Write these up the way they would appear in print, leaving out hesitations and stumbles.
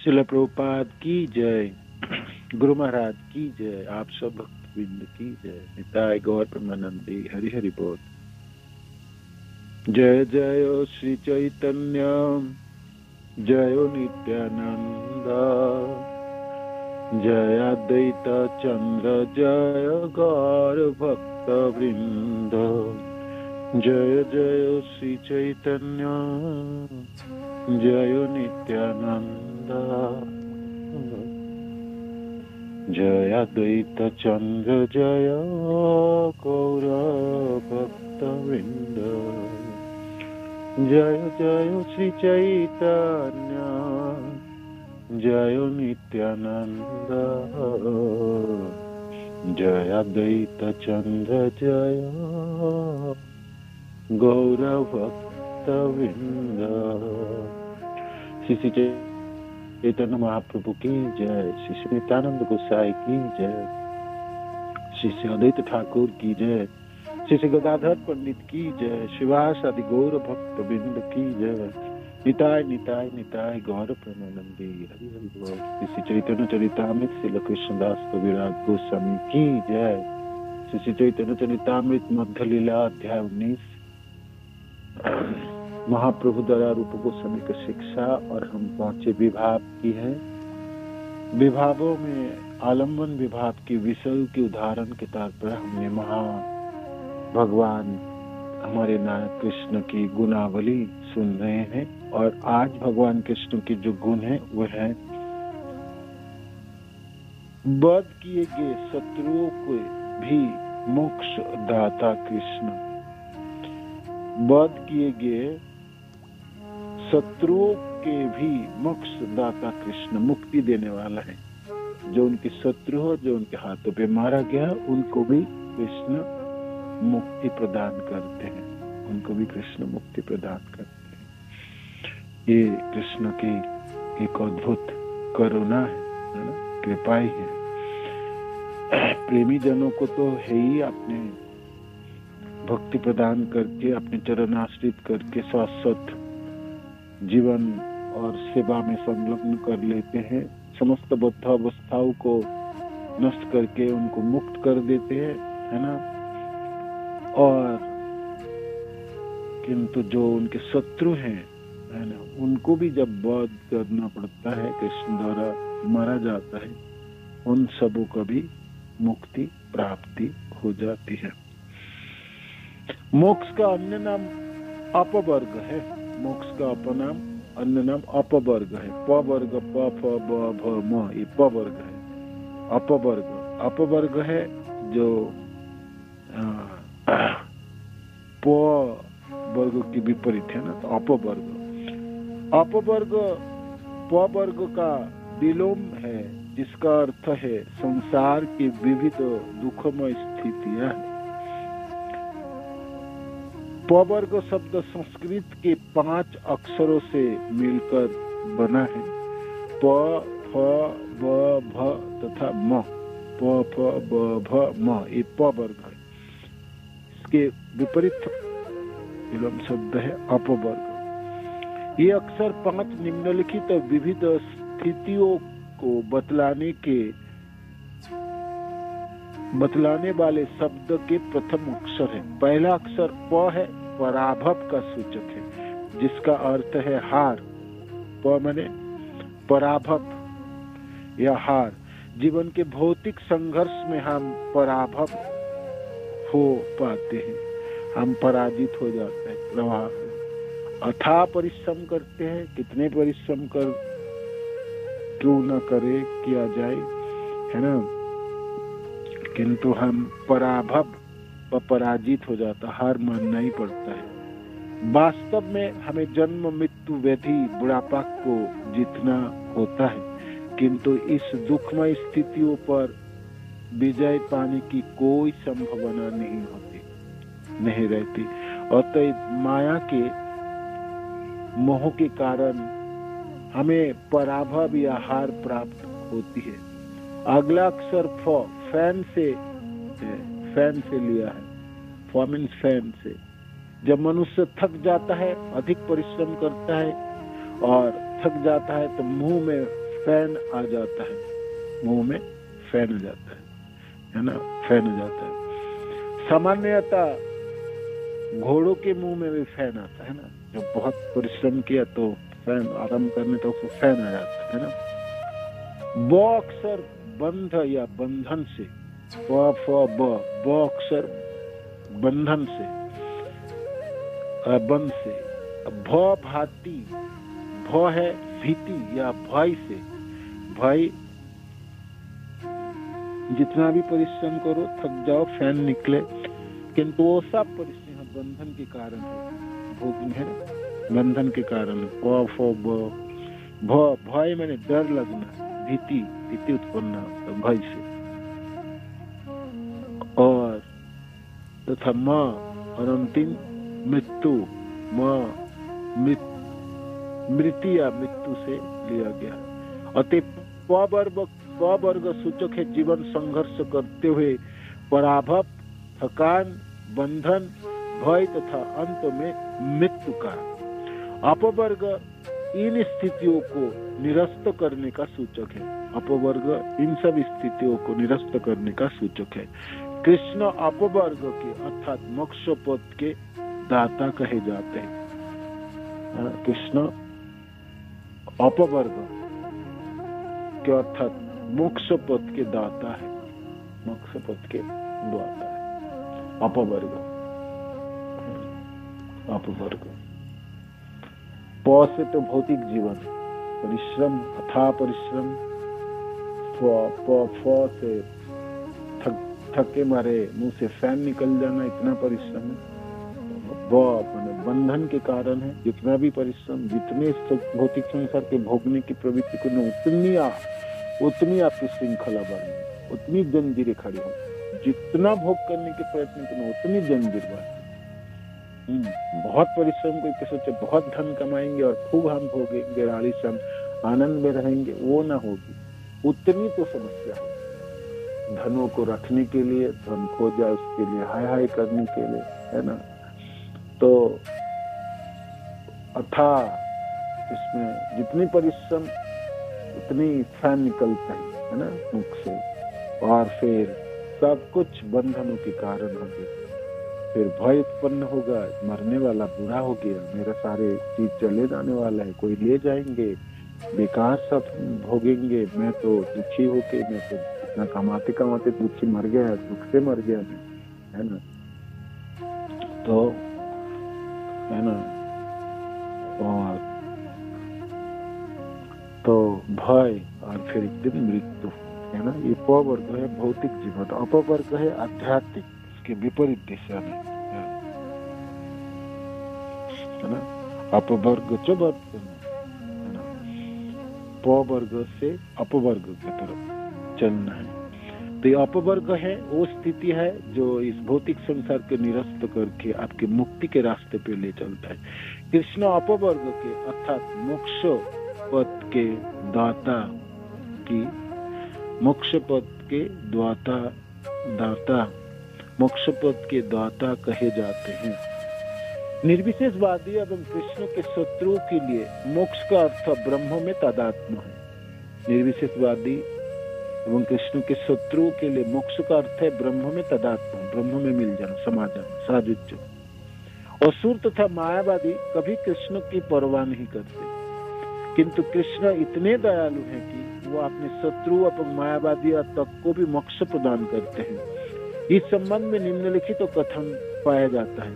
श्रील प्रभुपाद की जय। गुरु महाराज की जय। आप सब भक्तवृंद की जय। निताय गौर प्रेमानंदी। हरि हरि बोल। जय जय श्री चैतन्य जय नित्यानंद जय अद्वैत चंद्र जय गौर भक्त वृंद। जय जय श्री चैतन्य जय नित्यानंद जय अद्वैत चंद्र जय गौर भक्त वृंद। जय जय श्री चैतन्य जय नित्यानंद जय अद्वैत चंद्र जय गौर भक्त वृंद। श्री चैतन्य महाप्रभु की जय। श्री नित्यानंद गोसाई की जय। श्री अद्वैत ठाकुर की जय। श्री गदाधर पंडित की जय। शिवास आदि गौर भक्त वृंद की जय। निताय निताय निताय गौर प्रेमानंदी। हरि हरि बोल। श्री चैतन्य चरितामृत श्री कृष्णदास कविराज गोस्वामी की जय। श्री चैतन्य चरितामृत मध्य लीला अध्याय 19 महाप्रभु द्वारा रूप गोस्वामी की शिक्षा। और हम पहुंचे विभाव की है। विभावों में आलम्बन विभाव के विषय के उदाहरण के तौर पर हमने भगवान हमारे नायक कृष्ण की गुणावली सुन रहे हैं। और आज भगवान कृष्ण के जो गुण है वह है वध किए गए शत्रुओं को भी मोक्ष दाता कृष्ण। वध किए गए शत्रुओं के भी मोक्ष दाता कृष्ण मुक्ति देने वाला है। जो उनके शत्रु हो, जो उनके हाथों पे मारा गया, उनको भी कृष्ण मुक्ति प्रदान करते हैं। उनको भी कृष्ण मुक्ति प्रदान करते हैं। ये कृष्ण की एक अद्भुत करुणा है ना, कृपा ही है। प्रेमी जनों को तो है ही, अपने भक्ति प्रदान करके, अपने चरण आश्रित करके शाश्वत जीवन और सेवा में संलग्न कर लेते हैं। समस्त बद्ध अवस्थाओं को नष्ट करके उनको मुक्त कर देते हैं, है ना। और किंतु जो उनके शत्रु हैं, है ना, उनको भी जब वध करना पड़ता है, कृष्ण द्वारा मारा जाता है, उन सबों का भी मुक्ति प्राप्ति हो जाती है। मोक्ष का अन्य नाम अपवर्ग है। मोक्ष का अपनाम अन्य नाम अपवर्ग है। पवर्ग प फ ब भ म, ये पवर्ग है। अपवर्ग अपवर्ग है जो प वर्ग की विपरीत है ना, तो अपवर्ग। अपवर्ग पवर्ग का विलोम है, जिसका अर्थ है संसार की विविध दुखमय स्थितियां। पवर्ग शब्द संस्कृत के 5 अक्षरों से मिलकर बना है। प फ ब भ तथा म। प फ ब भ म, ये पवर्ग है। इसके विपरीत विलोम शब्द है अपवर्ग। ये अक्षर 5 निम्नलिखित विविध स्थितियों को बतलाने वाले शब्द के प्रथम अक्षर है। पहला अक्षर प है, पराभव का सूचक है, जिसका अर्थ है हार। प माने पराभव या हार। जीवन के भौतिक संघर्ष में हम पराभव हो पाते हैं, हम पराजित हो जाते हैं। प्रवाह अथाह परिश्रम करते हैं, कितने परिश्रम कर क्यों न करे, किया जाए, है ना, किंतु हम पराभव व पराजित हो जाता, हार मानना ही पड़ता है। वास्तव में हमें जन्म मृत्यु व्याधि बुढ़ापा को जीतना होता है, किंतु इस दुखमय स्थितियों पर विजय पाने की कोई संभावना नहीं रहती। अतः माया के मोह के कारण हमें पराभव या हार प्राप्त होती है। अगला अक्षर फ, फैन से लिया है। फ मीन्स फैन से। जब मनुष्य थक जाता है, अधिक परिश्रम करता है और थक जाता है, तो मुंह में फैन आ जाता है, मुंह में फैन जाता है ना, फैन जाता है। सामान्यतः घोड़ों के मुंह में भी फैन आता है ना, जब बहुत परिश्रम किया तो फैन आराम करने तो उसको फैन आ जाता है ना। ब अक्षर बंध या बंधन से, ब अक्षर बंधन से, बंध से। भ भाती, भ है भीति या भय से। भय, जितना भी परिश्रम करो थक जाओ, फैन निकले, किंतु वो सब परिश्रम बंधन के कारण है, भोगने है ना, बंधन के कारण है। भय माने डर लगना, भीति, भीति उत्पन्न भय से। और तथा म और अंतिम मृत्यु, मृत्यु या मृत्यु से लिया गया। अतः प वर्ग सूचक है जीवन संघर्ष करते हुए पराभव, थकान, बंधन, भय तथा अंत में मृत्यु का। अपवर्ग इन स्थितियों को निरस्त करने का सूचक है। अपवर्ग इन सब स्थितियों को निरस्त करने का सूचक है। कृष्ण अपवर्ग के अर्थात मोक्ष पद के दाता कहे जाते हैं। कृष्ण अपवर्ग के अर्थात मोक्ष पद के दाता है, मोक्ष पद के दाता है। अपवर्ग, अपवर्ग। प से तो भौतिक जीवन, परिश्रम, अथाह परिश्रम। फ से थके मारे मुंह से फैन निकल जाना, इतना परिश्रम है। बंधन के कारण है, जितना भी परिश्रम, जितने भौतिक संसार के भोगने की प्रवृत्ति को उतनी आपकी श्रृंखला बढ़ेगी, उतनी जंजीरें खड़ी हो। जितना भोग करने के प्रयत्न करो उतनी जंजीर बढ़े। बहुत परिश्रम करके सोचे बहुत धन कमाएंगे और खूब हम भोगेंगे, रालिशम आनंद में रहेंगे, वो ना होगी, उतनी तो समस्या होगी। धनों को रखने के लिए, धन खो जाए उसके लिए हाय हाय करने के लिए, है ना। तो अथाह इसमें जितनी परिश्रम उतनी फैन निकलता है ना मुख से, और फिर सब कुछ बंधनों के कारण होगी। फिर भय उत्पन्न होगा, मरने वाला बूढ़ा हो गया, मेरा सारे चीज चले जाने वाला है, कोई ले जाएंगे, बेकार सब भोगेंगे, मैं तो दुखी होके, मैं तो इतना कमाते कमाते दुखी मर गया, दुख से मर गया मैं, है ना। तो है ना, और तो भय और फिर एक दिन मृत्यु, है ना। ये प वर्ग है भौतिक जीवन, अपवर्ग है आध्यात्मिक, इसके विपरीत दिशा में, है ना। अपवर्ग च वर्ग, है ना, प वर्ग से अपवर्ग की तरफ चलना है। तो ये अपवर्ग है वो स्थिति है जो इस भौतिक संसार के निरस्त करके आपके मुक्ति के रास्ते पे ले चलता है। कृष्ण अपवर्ग के अर्थात मोक्ष पद के दाता की, मोक्ष पद के दाता, मोक्ष पद के दाता कहे जाते हैं। निर्विशेषवादी एवं कृष्ण के शत्रुओं के लिए मोक्ष का अर्थ ब्रह्म में तादात्म्य है। निर्विशेषवादी एवं कृष्ण के शत्रुओं के लिए मोक्ष का अर्थ है ब्रह्म में तादात्म्य, ब्रह्म में मिल जाना, समा जाना, साजुज्य। असुर तथा मायावादी कभी कृष्ण की परवाह नहीं करते, किंतु कृष्ण इतने दयालु हैं कि वो अपने शत्रु एवं मायावादी तक को भी मोक्ष प्रदान करते हैं। इस संबंध में निम्नलिखित तो कथन पाया जाता है।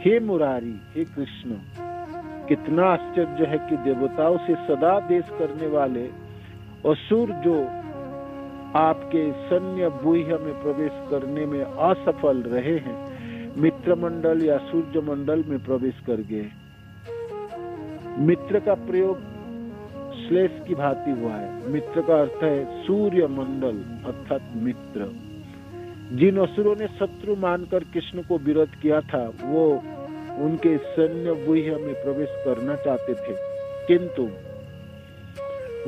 हे मुरारी, हे कृष्ण, कितना आश्चर्य है कि देवताओं से सदा देश करने वाले असुर जो आपके सैन्य व्यूह में प्रवेश करने में असफल रहे हैं, मित्र मंडल या सूर्य मंडल में प्रवेश कर गए। मित्र का प्रयोग श्लेष की भांति हुआ है। मित्र का अर्थ है सूर्य मंडल अर्थात मित्र। जिन असुरों ने शत्रु मानकर कृष्ण को विरोध किया था, वो उनके सैन्य व्यूह में प्रवेश करना चाहते थे, किंतु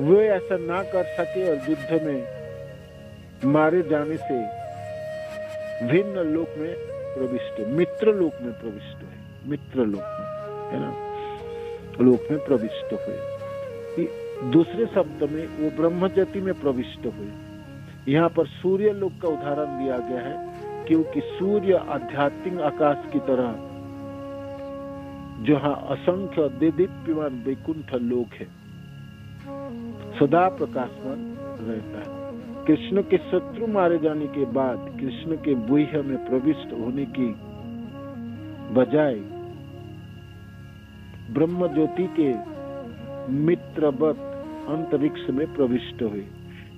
वे ऐसा ना कर सके और युद्ध में मारे जाने से भिन्न लोक में प्रविष्ट, मित्र लोक में प्रविष्ट हुए, मित्र लोक में, है ना, लोक में प्रविष्ट हुए। दूसरे शब्द में वो ब्रह्मज्योति में प्रविष्ट हुए। यहाँ पर सूर्य लोक का उदाहरण दिया गया है, क्योंकि सूर्य आध्यात्मिक आकाश की तरह जहाँ असंख्य देदीप्यमान वैकुंठ लोक है, सदा प्रकाशमान रहता है। कृष्ण के शत्रु मारे जाने के बाद कृष्ण के गुह्य में प्रविष्ट होने की बजाय ब्रह्म ज्योति के मित्रवत अंतरिक्ष में प्रविष्ट हुए।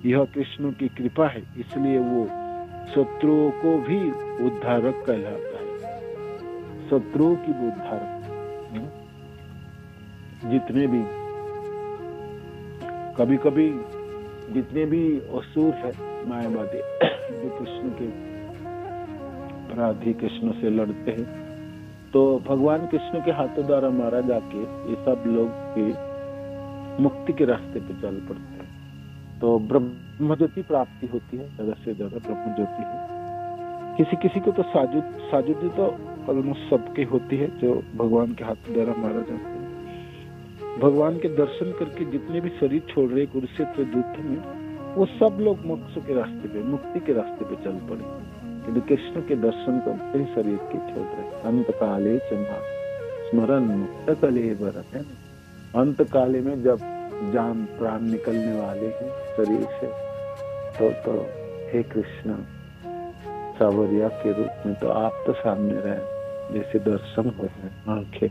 यह कृष्ण की कृपा है, इसलिए वो शत्रुओं को भी उद्धारक कहलाता है। शत्रुओं की भी उद्धारक, जितने भी कभी कभी जितने भी असुर है मायावादी जो कृष्ण के अपराधी कृष्ण से लड़ते हैं, तो भगवान कृष्ण के हाथों द्वारा मारा जाके ये सब लोग भी मुक्ति के रास्ते पे चल पड़ते हैं। तो ब्रह्म ज्योति प्राप्ति होती है, ज्यादा से ज्यादा ब्रह्म ज्योति है। किसी किसी को तो साजुदी तो ऑलमोस्ट सबके होती है जो भगवान के हाथों द्वारा मारा जाता है। भगवान के दर्शन करके जितने भी शरीर छोड़ रहे कुरुक्षेत्र युद्ध में, वो सब लोग मोक्ष के रास्ते पे, मुक्ति के रास्ते पे चल पड़े, क्योंकि कृष्ण के दर्शन करते ही शरीर के छोड़ रहे। अंत काले चंदा स्मरण मुक्त कलेवर है। अंत काले में जब जान प्राण निकलने वाले हैं शरीर से, तो हे कृष्ण सावरिया के रूप में तो आप तो सामने रहे, जैसे दर्शन हो रहे, आंखें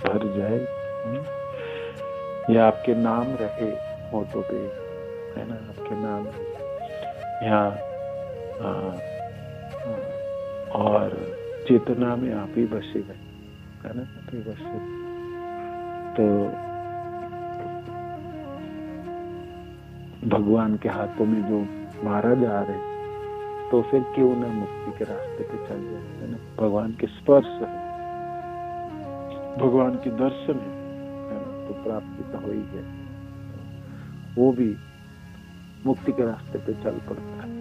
भर जाए, या आपके नाम रहे होठों पे, है ना, आपके नाम यहाँ और चेतना में आप ही बसे गए, है ना, आप ही बसे। तो भगवान के हाथों में जो मारा जा रहे, तो फिर क्यों ना मुक्ति के रास्ते पे चल जाए, है ना। भगवान के स्पर्श है, भगवान के दर्शन है, तो प्राप्ति तो हो ही है, वो भी मुक्ति के रास्ते पे चल पड़ता है।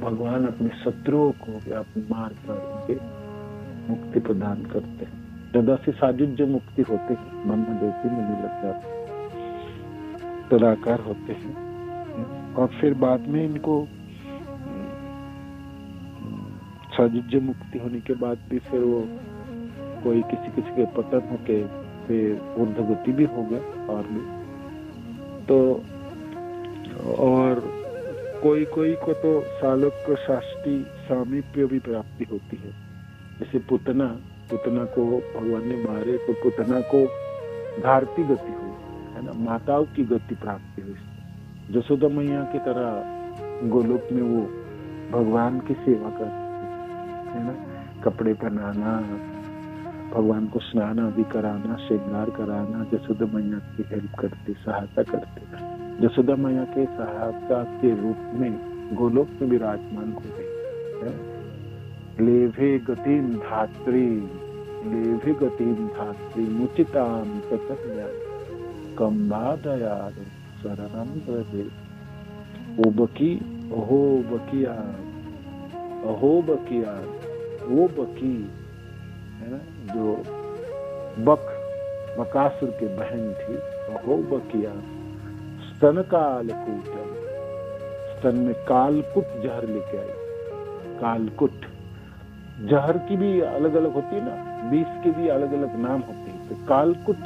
भगवान अपने शत्रुओं को मार कर उनके मुक्ति प्रदान करते हैं। ज्यादा से साजुद जो मुक्ति होते हैं, ब्रह्म ज्योति में भी लग जाते हैं, तदाकार होते हैं, और फिर बाद में इनको साजुज्य मुक्ति होने के बाद भी फिर वो कोई किसी किसी के पतन होके फिर ऊर्ध्वगति भी हो गया, और भी तो, और कोई कोई को तो सालोक शास्त्री सामीप्य भी प्राप्ति होती है। जैसे पुतना को भगवान ने मारे तो पुतना को धारती गति हुई, है ना, माताओं की गति प्राप्ति हुई। यशोदा मैया की तरह गोलोक में वो भगवान की सेवा करती है ना, कपड़े पहनाना, भगवान को स्नान आदि कराना, श्रृंगार कराना, यशोदा मैया की हेल्प करती, सहायता करती। यशोदा मैया के सहायता के रूप में गोलोक में विराजमान हो गई। लेभे गतिम धात्री मुचिताम ततया कम्बादयाद शरणम ब्रजे। ओ बकी है ना, जो बकासुर की बहन थी, अहो बकिया स्तन कालकूटम, स्तन में कालकुट जहर लेके आई। कालकुट जहर की भी अलग अलग होती है ना, विष के भी अलग अलग नाम होते हैं। तो कालकुट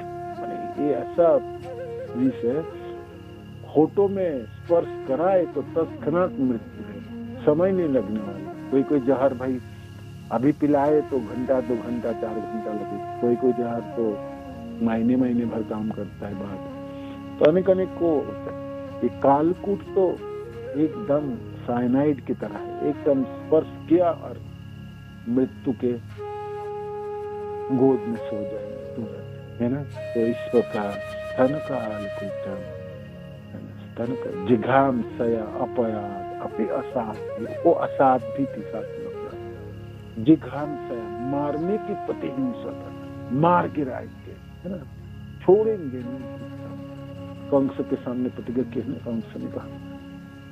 ये ऐसा विष है, होठों में स्पर्श कराए तो तत्क्षणात मृत्यु है, समय नहीं लगने वाला। कोई जहर भाई अभी पिलाए तो घंटा 2 घंटा 4 घंटा लगे, कोई जहर तो महीने भर काम करता है बाद। तो अनेक को ये कालकूट तो एकदम साइनाइड की तरह है, एकदम स्पर्श किया और मृत्यु के गोद में सो जाएंगे तुरंत, है ना। तो इस प्रकार स्तन कालकूटम, स्तन का जिघाम सया अपयाद अपि असाध्य, वो असाध्य थी साथ में। जिघाम सया मारने की प्रतिहिंसा, मार गिराएंगे, है ना, छोड़ेंगे नहीं। कंस के सामने प्रतिज्ञा की, कंस ने कहा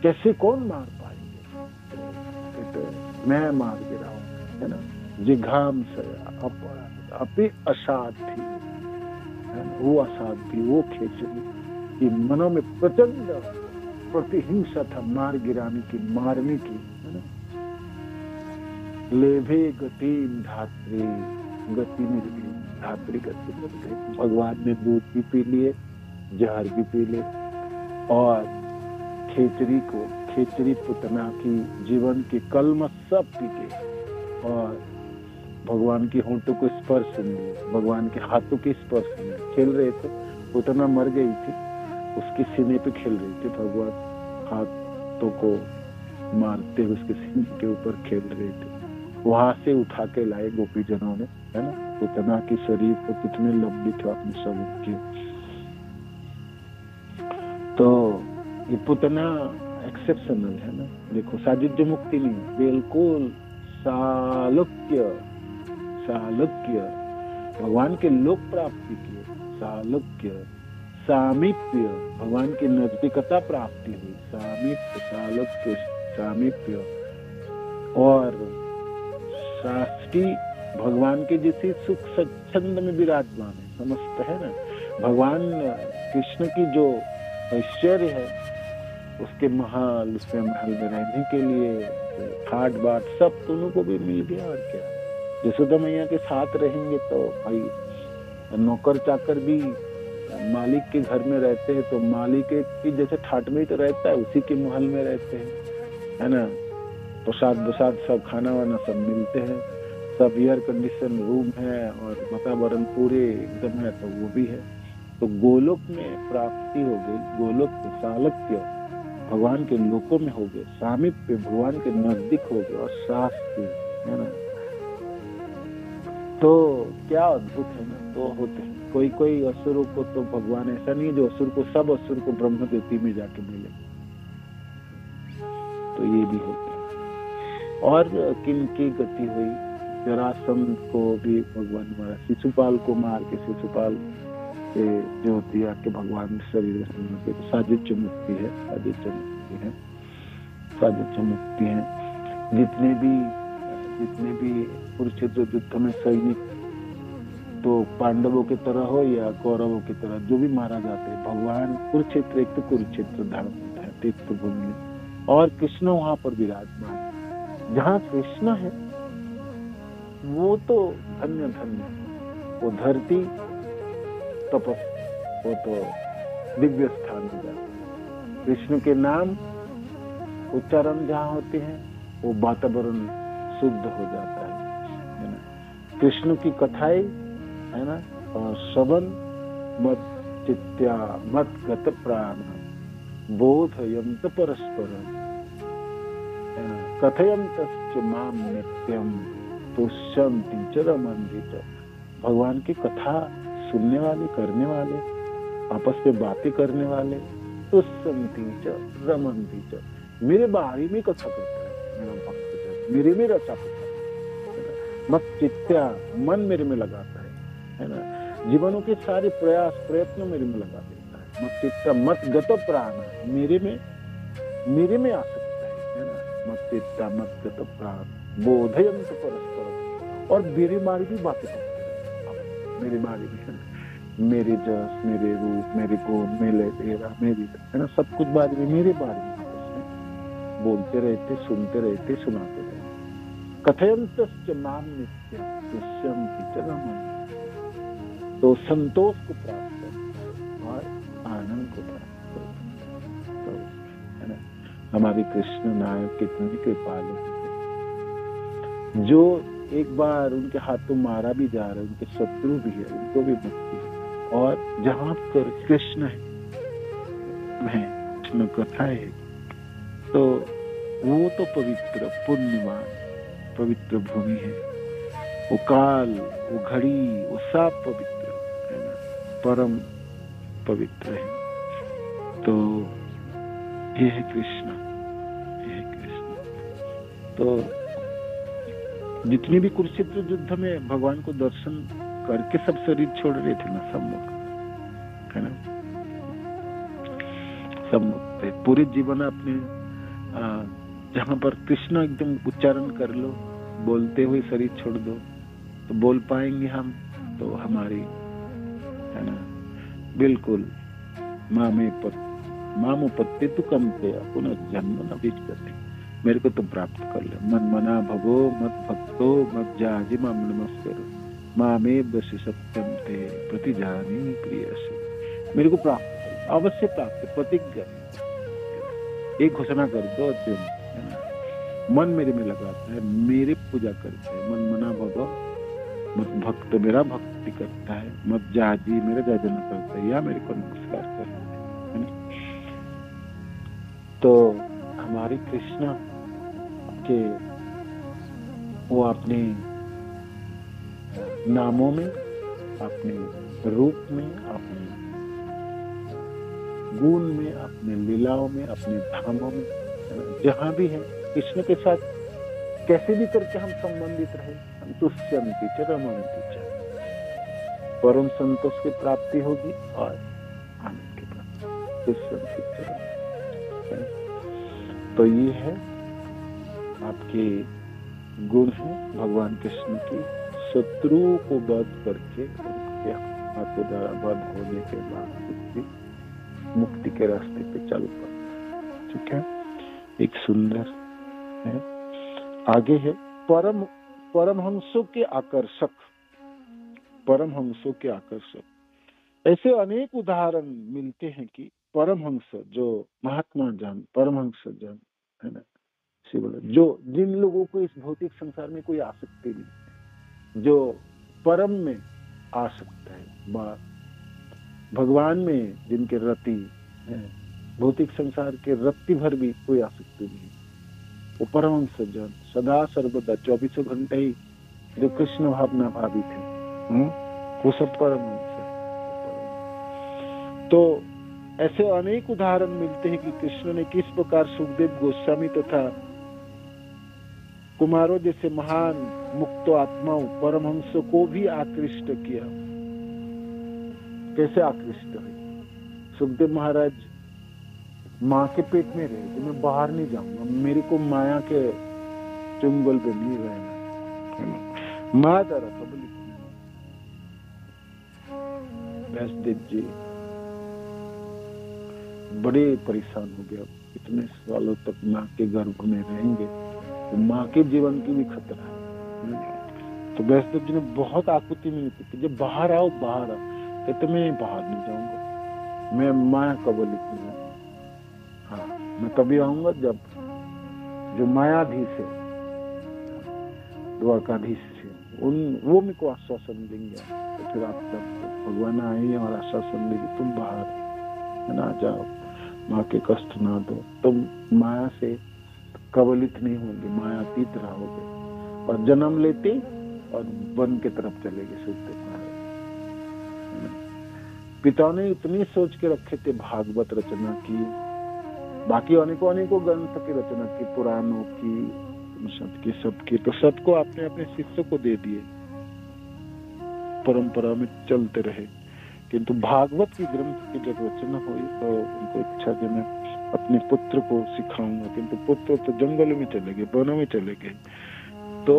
कैसे कौन मार पाएंगे, तो मैं मार गिराऊं, है ना। जिघाम सया अपि असाध्य, वो असाध्य, वो खेचरी, कि मनों में प्रचंड प्रतिहिंसा था, मार गिराने की, मारने की, है ना। लेभे गति धात्री, गति निर्भीक, धात्री गति निर्भीक। भगवान ने दूध भी पी लिए, जहर भी पी लिए, और खेचरी पुतना की जीवन की कलमश सब पी के, और भगवान के होंठों को स्पर्श मिले, भगवान के हाथों के स्पर्श मिले। खेल रहे थे, पुतना मर गई थी, उसके सीने पे खेल रही थी, भगवान हाथों को मारते हुए उसके सीने के ऊपर खेल रहे थे। वहां से उठा के लाए गोपीजनों ने, है ना। पुतना की शरीर को कितने लंबी थे आपने सब की। तो ये पुतना एक्सेप्शनल है ना। देखो, सायुज्य मुक्ति नहीं, बिल्कुल सालोक्य, भगवान के लोक प्राप्ति की, सालोक्य, सामीप्य, भगवान की नजदीकता प्राप्ति हुई, सामीप्य, सालोक्य, सामीप्य, और शास्त्री भगवान के जैसे सुख स्वच्छंद में विराजमान है, समझते हैं ना। भगवान कृष्ण की जो ऐश्वर्य है, उसके महल, उसके महल में रहने के लिए खाट बाट सब दोनों को भी मिल गया। और क्या, यशोदा मैया के साथ रहेंगे तो भाई नौकर चाकर भी मालिक के घर में रहते हैं, तो मालिक की जैसे ठाट में तो रहता है, उसी के महल में रहते हैं, है ना। प्रसाद सब, खाना वाना सब मिलते हैं, सब एयर कंडीशन रूम है, और वातावरण पूरे एकदम है, तो वो भी है। तो गोलोक में प्राप्ति हो गई, गोलोक में सालोक्य, भगवान के लोकों में हो गए, सामीप्य, भगवान के नजदीक हो गए, और शास्त्री, है ना। तो क्या अद्भुत है ना। तो होते हैं कोई असुरों को तो भगवान, ऐसा नहीं जो असुर को, सब असुर को ब्रह्म ज्योति में जाके मिले, तो ये भी होते हैं। और किनकी गति हुई, जरासंध को भी भगवान मारा, शिशुपाल को मार के, शिशुपाल के जो दिया के भगवान शरीर में, सायुज्य मुक्ति है, सायुज्य मुक्ति है, सायुज्य मुक्ति है। जितने भी कुरुक्षेत्र युद्ध में सैनिक, तो पांडवों की तरह हो या कौरवों की तरह, जो भी मारा जाते हैं, भगवान कुरुक्षेत्र, एक तो कुरुक्षेत्र धाम होता है, तीर्थ भूमि, और कृष्ण वहां पर विराजमान। जहाँ कृष्ण है वो तो धन्य धन्य, वो धरती तपस, वो तो दिव्य स्थान हो जाता है। कृष्ण के नाम उच्चारण जहाँ होते हैं, वो वातावरण शुद्ध हो जाता है ना। कृष्ण की कथाएं, है ना, और श्रवण, मत चित्या मत गत प्राण बोधयंत परस्परम, है ना, कथयंतश्च माम नित्यम तुष्यन्ति च रमन्ति च। भगवान की कथा सुनने वाले, करने वाले, आपस में बातें करने वाले, तुष्यन्ति च रमन्ति च, मेरे बारे में कथा करता है मेरा भक्त, मेरे में रचा करता है, मत चित्या, मन मेरे में लगाता है ना। जीवनों के सारे प्रयास प्रयत्न मेरे में लगा देता है। मत चित्ता मत गत प्राण, मेरे में आ सकता है ना। मत चित्ता मत गत प्राण बोधयंत परस्पर, और मेरे बारे भी बातें करते हैं, मेरे बारे में, मेरे जस, मेरे रूप, मेरे गुण, मेरे तेरा, मेरी, है ना, सब कुछ बारे में, मेरे बारे में आपस में बोलते रहते, सुनते रहते, सुनाते रहते। कथयंतश्च माम नित्यं तुष्यन्ति च रमन्ति, तो संतोष को प्राप्त करता और आनंद को प्राप्त करता। तो है ना, हमारे कृष्ण नायक कितने कृपालु हैं, जो एक बार उनके हाथों मारा भी जा रहा है, उनके शत्रु भी है, उनको भी मुक्ति है। और जहाँ पर कृष्ण है, कृष्ण कथा है, तो वो तो पवित्र, पुण्यवान, पवित्र भूमि है। वो काल, वो घड़ी, वो सब पवित्र है ना, परम पवित्र है। तो ये है कृष्ण, ये है कृष्ण। तो जितने भी कुरुक्षेत्र युद्ध में भगवान को दर्शन करके सब शरीर छोड़ रहे थे ना, सब मुक्त है ना, सब मुक्त है। पूरे जीवन अपने जहाँ पर कृष्ण एकदम उच्चारण कर लो, बोलते हुए शरीर छोड़ दो, तो बोल पाएंगे हम, तो हमारी, है ना, बिल्कुल मामुपत्ति तु कमते पुनर्जन्म न विद्यते। मेरे को तुम प्राप्त कर ले। मन मना भवो मत भक्तो मत जाजी माम नमस्कार मामे बसी सत्यम ते प्रतिजानी प्रिय से। मेरे को प्राप्त कर, अवश्य प्राप्त, प्रतिज्ञा एक घोषणा कर दो अर्जुन, है ना। मन मेरे में लगाता है, मेरे पूजा करते हैं। मन मना भवो मत भक्त मेरा भक्ति करता है, मत जाजी मेरा जाजन करता है, या मेरे को नमस्कार करता है। तो हमारी कृष्ण के वो अपने नामों में, अपने रूप में, अपने गुण में, अपने लीलाओं में, अपने धामों में, जहां भी है कृष्ण के साथ कैसे भी करके हम संबंधित रहे, हम तुष्यंति च रमन्ति च, परम संतोष की प्राप्ति होगी और आनंद की प्राप्ति। तुष्यंति च रमन्ति। तो ये है आपके गुण है भगवान कृष्ण की। शत्रुओं को वध करके उनके हाथों द्वारा वध होने के बाद मुक्ति के रास्ते पे चल पड़ता। ठीक है, एक सुंदर है। आगे है परमहंसों के आकर्षक। परमहंसों के आकर्षक ऐसे अनेक उदाहरण मिलते हैं कि परमहंस जो महात्मा जन, परमहंस जन, है ना, जो जिन लोगों को इस भौतिक संसार में कोई आसक्ति नहीं, जो परम में आसक्त है, भगवान में जिनके रति है, भौतिक संसार के रत्ती भर भी कोई आसक्ति नहीं, वो परमहंस जन सदा सर्वदा 24 घंटे ही जो कृष्ण भावना भावी थे, वो सब परमहंस है। तो ऐसे अनेक उदाहरण मिलते हैं कि कृष्ण ने किस प्रकार सुखदेव गोस्वामी तथा कुमारों जैसे महान मुक्त आत्माओं परमहंसों को भी आकृष्ट किया। कैसे आकृष्ट है? सुखदेव महाराज माँ के पेट में रहे तो मैं बाहर नहीं जाऊंगा, मेरे को माया के चुंगल पे नहीं रहना, माँ द्वारा कबलित। व्यासदेव जी बड़े परेशान हो गया, इतने सालों तक माँ के गर्भ में रहेंगे तो माँ के जीवन की भी खतरा है। तो व्यासदेव जी ने बहुत आकुति मिली थी, जब बाहर आओ बाहर आओ, कहते मैं बाहर नहीं जाऊंगा, मैं माया कबलित नहीं हूँ। हाँ, मैं तभी आऊंगा जब जो मायाधीश है, द्वारकाधीश है, वो मेरे को आश्वासन देंगे, तो फिर आप तब भगवान आए और आश्वासन देंगे तुम बाहर है ना जाओ, माँ के कष्ट ना दो, तुम माया से कबलित नहीं होंगे, मायातीत रहोगे और जन्म लेते और वन के तरफ चलेंगे। सुखदेव महाराज पिता ने इतनी सोच के रखे थे, भागवत रचना की, बाकी अनेकों ग्रंथ की रचना की, पुराणों की, सबकी सबकी, तो सबको आपने अपने शिष्यों को दे दिए, परंपरा में चलते रहे। किंतु भागवत की ग्रंथ की जब रचना हुई तो उनको इच्छा कि मैं अपने पुत्र को सिखाऊंगा, किंतु पुत्र तो जंगल में चले गए, वनों में चले गए। तो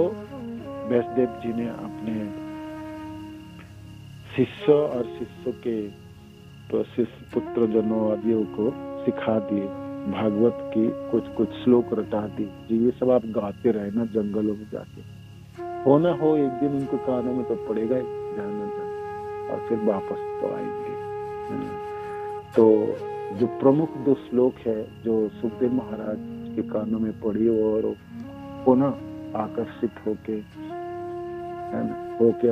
व्यासदेव जी ने अपने शिष्यों और शिष्यों के पुत्र जनों आदियों को सिखा दिए, भागवत की कुछ श्लोक रटा दी जी, ये सब आप गाते रहे ना जंगलों में जाके, हो ना हो एक दिन उनको कानों में तो पड़ेगा जाना और फिर वापस तो आएंगे। तो जो प्रमुख 2 श्लोक है जो सुखदेव महाराज के कानों में पड़ी और पुनः आकर्षित होके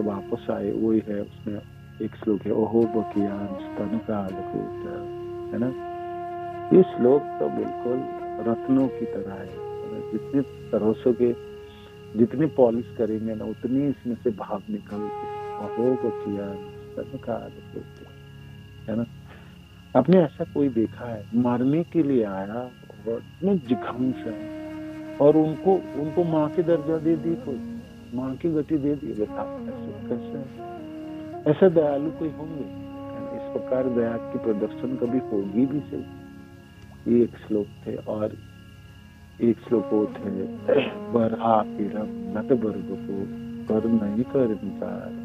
वापस आए, वही है। उसमें एक श्लोक है ओहो बकियान स्तन काल, है ना। ये श्लोक तो बिल्कुल रत्नों की तरह है, जितने सरोसोगे, जितने पॉलिश करेंगे ना उतनी इसमें से भाव निकलते। ओहो बकियान स्तन काल, है ना। आपने ऐसा कोई देखा है मारने के लिए आया और इतने जिघांस है और उनको माँ की दर्जा दे दी, कोई माँ की गति दे दी, बता कैसे? ऐसा दयालु कोई होंगे? इस प्रकार दया की प्रदर्शन कभी होगी भी सही। ये एक श्लोक थे और एक श्लोक वो थे बरहा पीड़म नत वर्ग को कर नहीं कर विचार।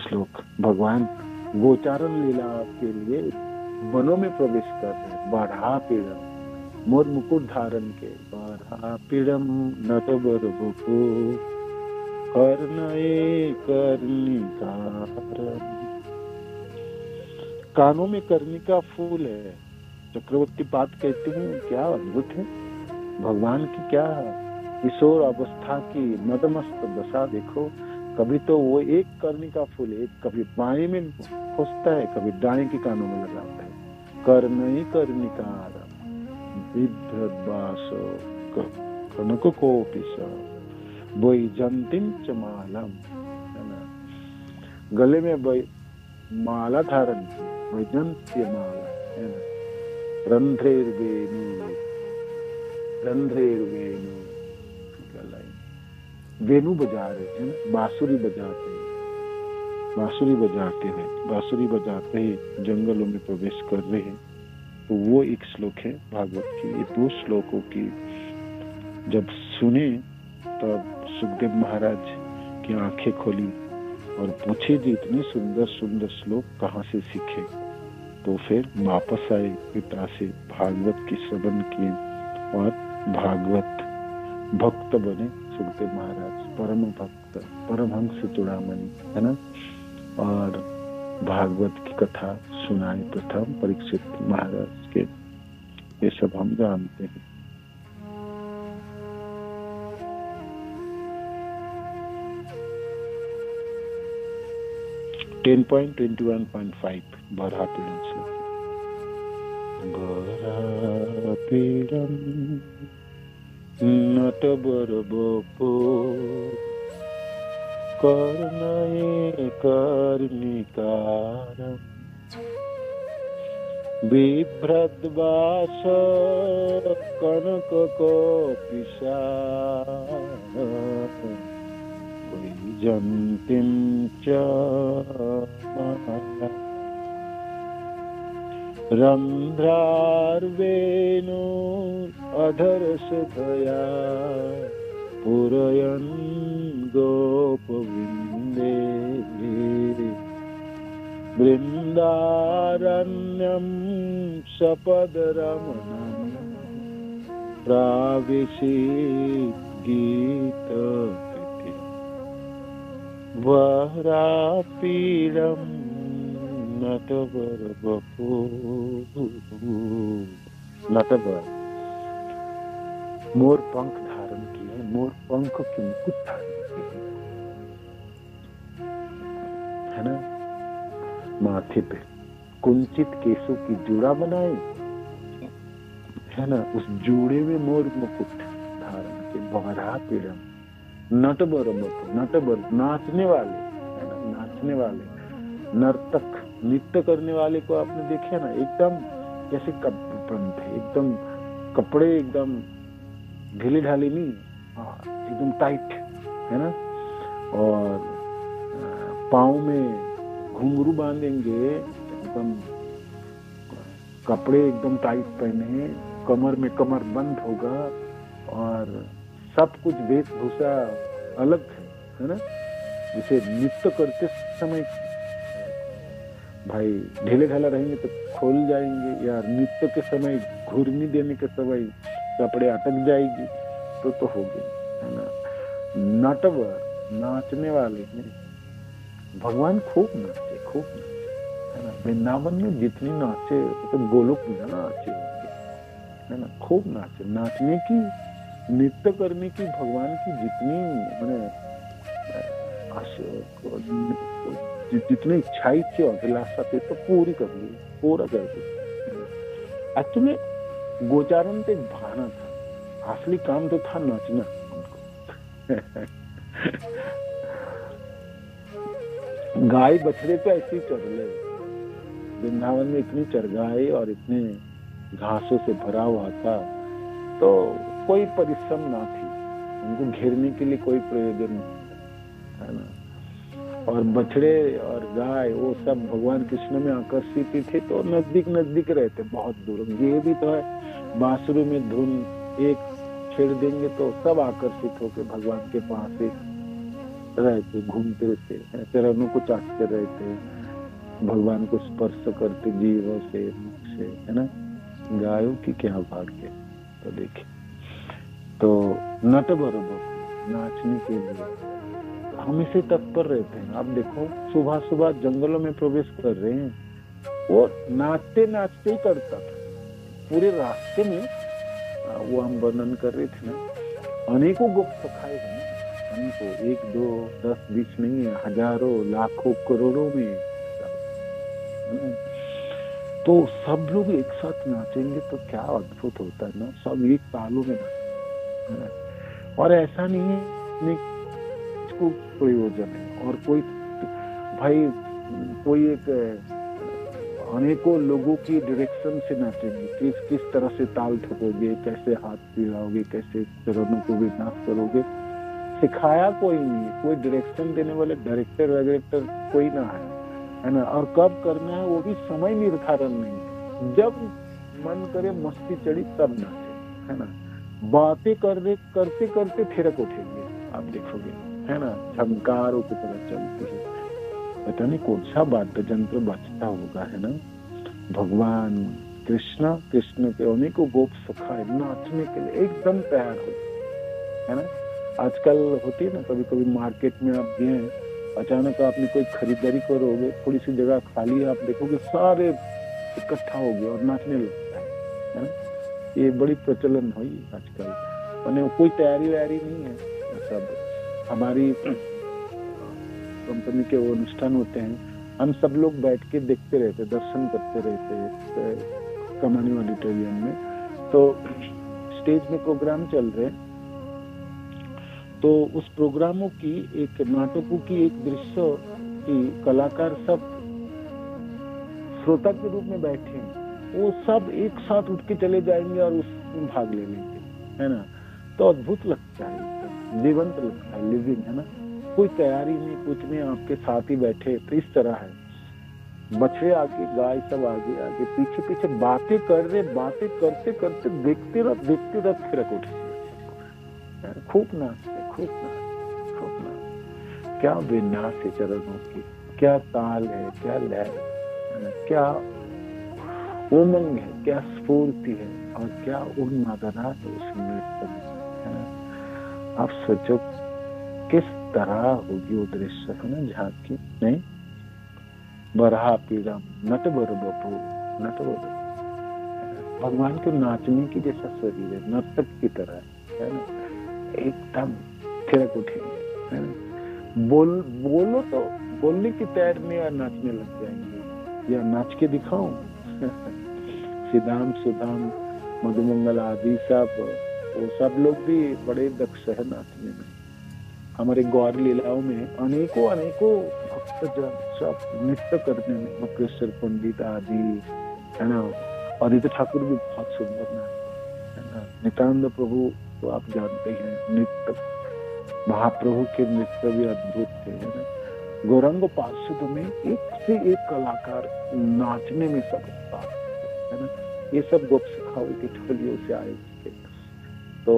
श्लोक भगवान गोचारण लीला के लिए वनों में प्रवेश कर रहे। बारहा पीड़म मोर मुकुट धारण के, बारहा पीड़म नटवर बपू कर्णये कर्णिकारम। कानों में कर्णिका फूल है। चक्रवर्ती बात कहते हैं, क्या अद्भुत है भगवान की, क्या किशोर अवस्था की मदमस्त दशा देखो। कभी तो वो एक कर्णिका फूल है, कभी बाएं में खोजता है, कभी दाएं के कानों में लगाता है। कर्णई कर्णिकार बिभ्रद्वासो कनकोपिस वैजंतीं च मालम, है ना, गले में माला धारण की, वैजंत्य माला, है ना, रंध्रेर्वेणु वेणु बजा रहे हैं, बांसुरी बजाते हैं, बांसुरी बजाते ही जंगलों में प्रवेश कर रहे हैं। तो वो एक श्लोक है भागवत की। ये 2 श्लोकों की जब सुने तब सुखदेव महाराज की आंखें खोली और पूछे जी इतने सुंदर सुंदर श्लोक कहाँ से सीखे। तो फिर वापस आए पिता से, भागवत की श्रवण किए और भागवत भक्त बने सुखदेव महाराज, परम भक्त, परमहंस चूड़ामणि, है ना। और भागवत की कथा सुनाई प्रथम परीक्षित महाराज के। ये सब हम जानते हैं। बारहा पीड़म श्लोक। बारहा पीड़म नटवर बपो कर्णये कर्णिकारम बिभ्रद्वास कनकोपिसा वैजंतीं च माला रंध्रार्वेणु अधरसुधया पुरयन् गोपवृन्दे वृन्दारण्यं सपदरमणं प्राविशेत् गीतकृते वरापीडं नटवर बपू। नटवर मोर पंख धारण किए, मोर पंख की मुकुट धारण किए, है ना। माथे पे कुंचित केसों की जूड़ा बनाए, है ना, उस जूड़े में मोर मुकुट धारण के। बारहा पीड़म नटवर बपू, नटवर नाचने वाले, है ना, नाचने वाले नर्तक, नृत्य करने वाले को आपने देखे ना, एकदम जैसे एकदम कपड़े एकदम ढीले ढाले नहीं, एकदम टाइट, है ना। और पाँव में घुंघरू बांधेंगे, एकदम कपड़े एकदम टाइट पहने, कमर में कमर बंद होगा और सब कुछ वेशभूषा अलग है ना। जैसे नृत्य करते समय भाई ढीले ढाला रहेंगे तो खोल जाएंगे, या नृत्य के समय घुर्मी देने के समय कपड़े अटक जाएगी तो हो गए, है ना। नटवर नाचने वाले हैं, भगवान खूब नाचे, है ना। वृंदावन में जितनी नाचे तो गोलोक में नाचे होंगे, है ना। खूब नाचे, नाचने की, नृत्य करने की भगवान की जितनी जितनी इच्छाई थी, अभिलाषा थी, तो पूरी कर ली, पूरा कर दी। एक्चुअली गोचारण तो एक बहाना था, असली काम तो था नाचना उनको। गाय बछड़े तो ऐसे ही चर ले, वृंदावन में इतनी चरगाहे और इतने घासों से भरा हुआ था, तो कोई परिश्रम ना थी, उनको घेरने के लिए कोई प्रयोजन नहीं, है ना। और बछड़े और गाय वो सब भगवान कृष्ण में आकर्षित थे, तो नजदीक नजदीक रहते, बहुत दूर। ये भी तो है, बांसुरी में धुन एक छेड़ देंगे तो सब आकर्षित होकर भगवान के पास रहते, घूमते रहते, चरणों को चाटते रहते, भगवान को स्पर्श करते जीव से, मुख से, है ना। गायों की क्या भाग्य। तो देखिए, तो नट बरोबर नाचने के लिए हमेशा तत्पर रहते हैं। आप देखो, सुबह सुबह जंगलों में प्रवेश कर रहे हैं, वो नाचते नाचते ही करता था पूरे रास्ते में। वो हम वर्णन कर रहे थे ना, अनेकों गोप सखाए हैं, अनेकों, 1 2 10 20 नहीं है, हजारों लाखों करोड़ों में। तो सब लोग एक साथ नाचेंगे तो क्या अद्भुत होता है ना, सब एक तालों में नाचेंगे। और ऐसा नहीं है इसको प्रयोजन है, और कोई भाई कोई एक अनेकों लोगों की डायरेक्शन से नाचेंगे, किस तरह से ताल ठोकोगे, कैसे हाथ हिलाओगे, कैसे चरणों को विन्यास करोगे, सिखाया कोई नहीं, कोई डायरेक्शन देने वाले डायरेक्टर वगैरह कोई ना है ना। और कब करना है वो भी समय निर्धारण नहीं है, जब मन करे मस्ती चढ़ी तब नाचे, है ना। बातें करते करते थिरक उठेंगे, आप देखोगे, है ना, झंकारों की तरह चलते हैं। पता नहीं कौन सा वाद्य यंत्र बजता होगा, है ना। भगवान कृष्ण के अनेकों गोप सखाए नाचने के लिए एकदम तैयार हो, है ना। आजकल होती है ना, कभी कभी मार्केट में आप गए, अचानक आपने कोई खरीदारी करोगे, थोड़ी सी जगह खाली है, आप देखोगे सारे इकट्ठा हो गए और नाचने लगता है ना। ये बड़ी प्रचलन हुई आजकल, मैंने कोई तैयारी वैयारी नहीं है। सब हमारी कंपनी के वो अनुष्ठान होते हैं, हम सब लोग बैठ के देखते रहते, दर्शन करते रहते कमानी ऑडिटोरियम में। तो स्टेज में प्रोग्राम चल रहे, तो उस प्रोग्रामों की एक नाटकों की एक दृश्य की कलाकार सब श्रोता के रूप में बैठे हैं, वो सब एक साथ उठ के चले जाएंगे और उसमें भाग ले लेंगे, है ना। तो अद्भुत लगता है, जीवंत लगता है, लिविंग, है ना। कोई तैयारी नहीं, कुछ नहीं, आपके साथ ही बैठे। तो इस तरह है, बछड़े आगे, गाय सब आगे आगे, पीछे पीछे बातें कर रहे, बातें करते करते देखते रह थिरक उठे, खूब नाचते, खूब नाच। क्या विन्यास है चरणों की, क्या ताल है, क्या लय, क्या उमंग है, क्या स्फूर्ति है, और क्या उन्मादना है उस नृत्य में। आप सोचो किस तरह होगी वो दृश्य, है ना, झांकी नहीं। बरहा पीड़म नट बर बपू, नट बर, भगवान के नाचने की जैसा शरीर है, नर्तक की तरह है ना, एकदम थिरक उठेंगे, है ना। बोलो तो बोलने की तैयार नहीं, और नाचने लग जाएंगे, या नाच के दिखाऊं। सिद्धाम सुदाम मधुमंगल आदि सब, वो सब लोग भी बड़े दक्ष है नाचने में। हमारे गौर लीलाओं में अनेकों भक्तजन सब नृत्य करने में, मुकेश्वर पंडित आदि, है ना। आदित्य ठाकुर भी बहुत सुंदर नाचते, है ना। नित्यानंद प्रभु तो आप जानते हैं, नृत्य महाप्रभु के नृत्य भी अद्भुत थे, है ना। गौरांग पार्षद में एक से एक कलाकार नाचने में सब है ना। ये सब गोप सखाओ की टोलियों से आए थे। तो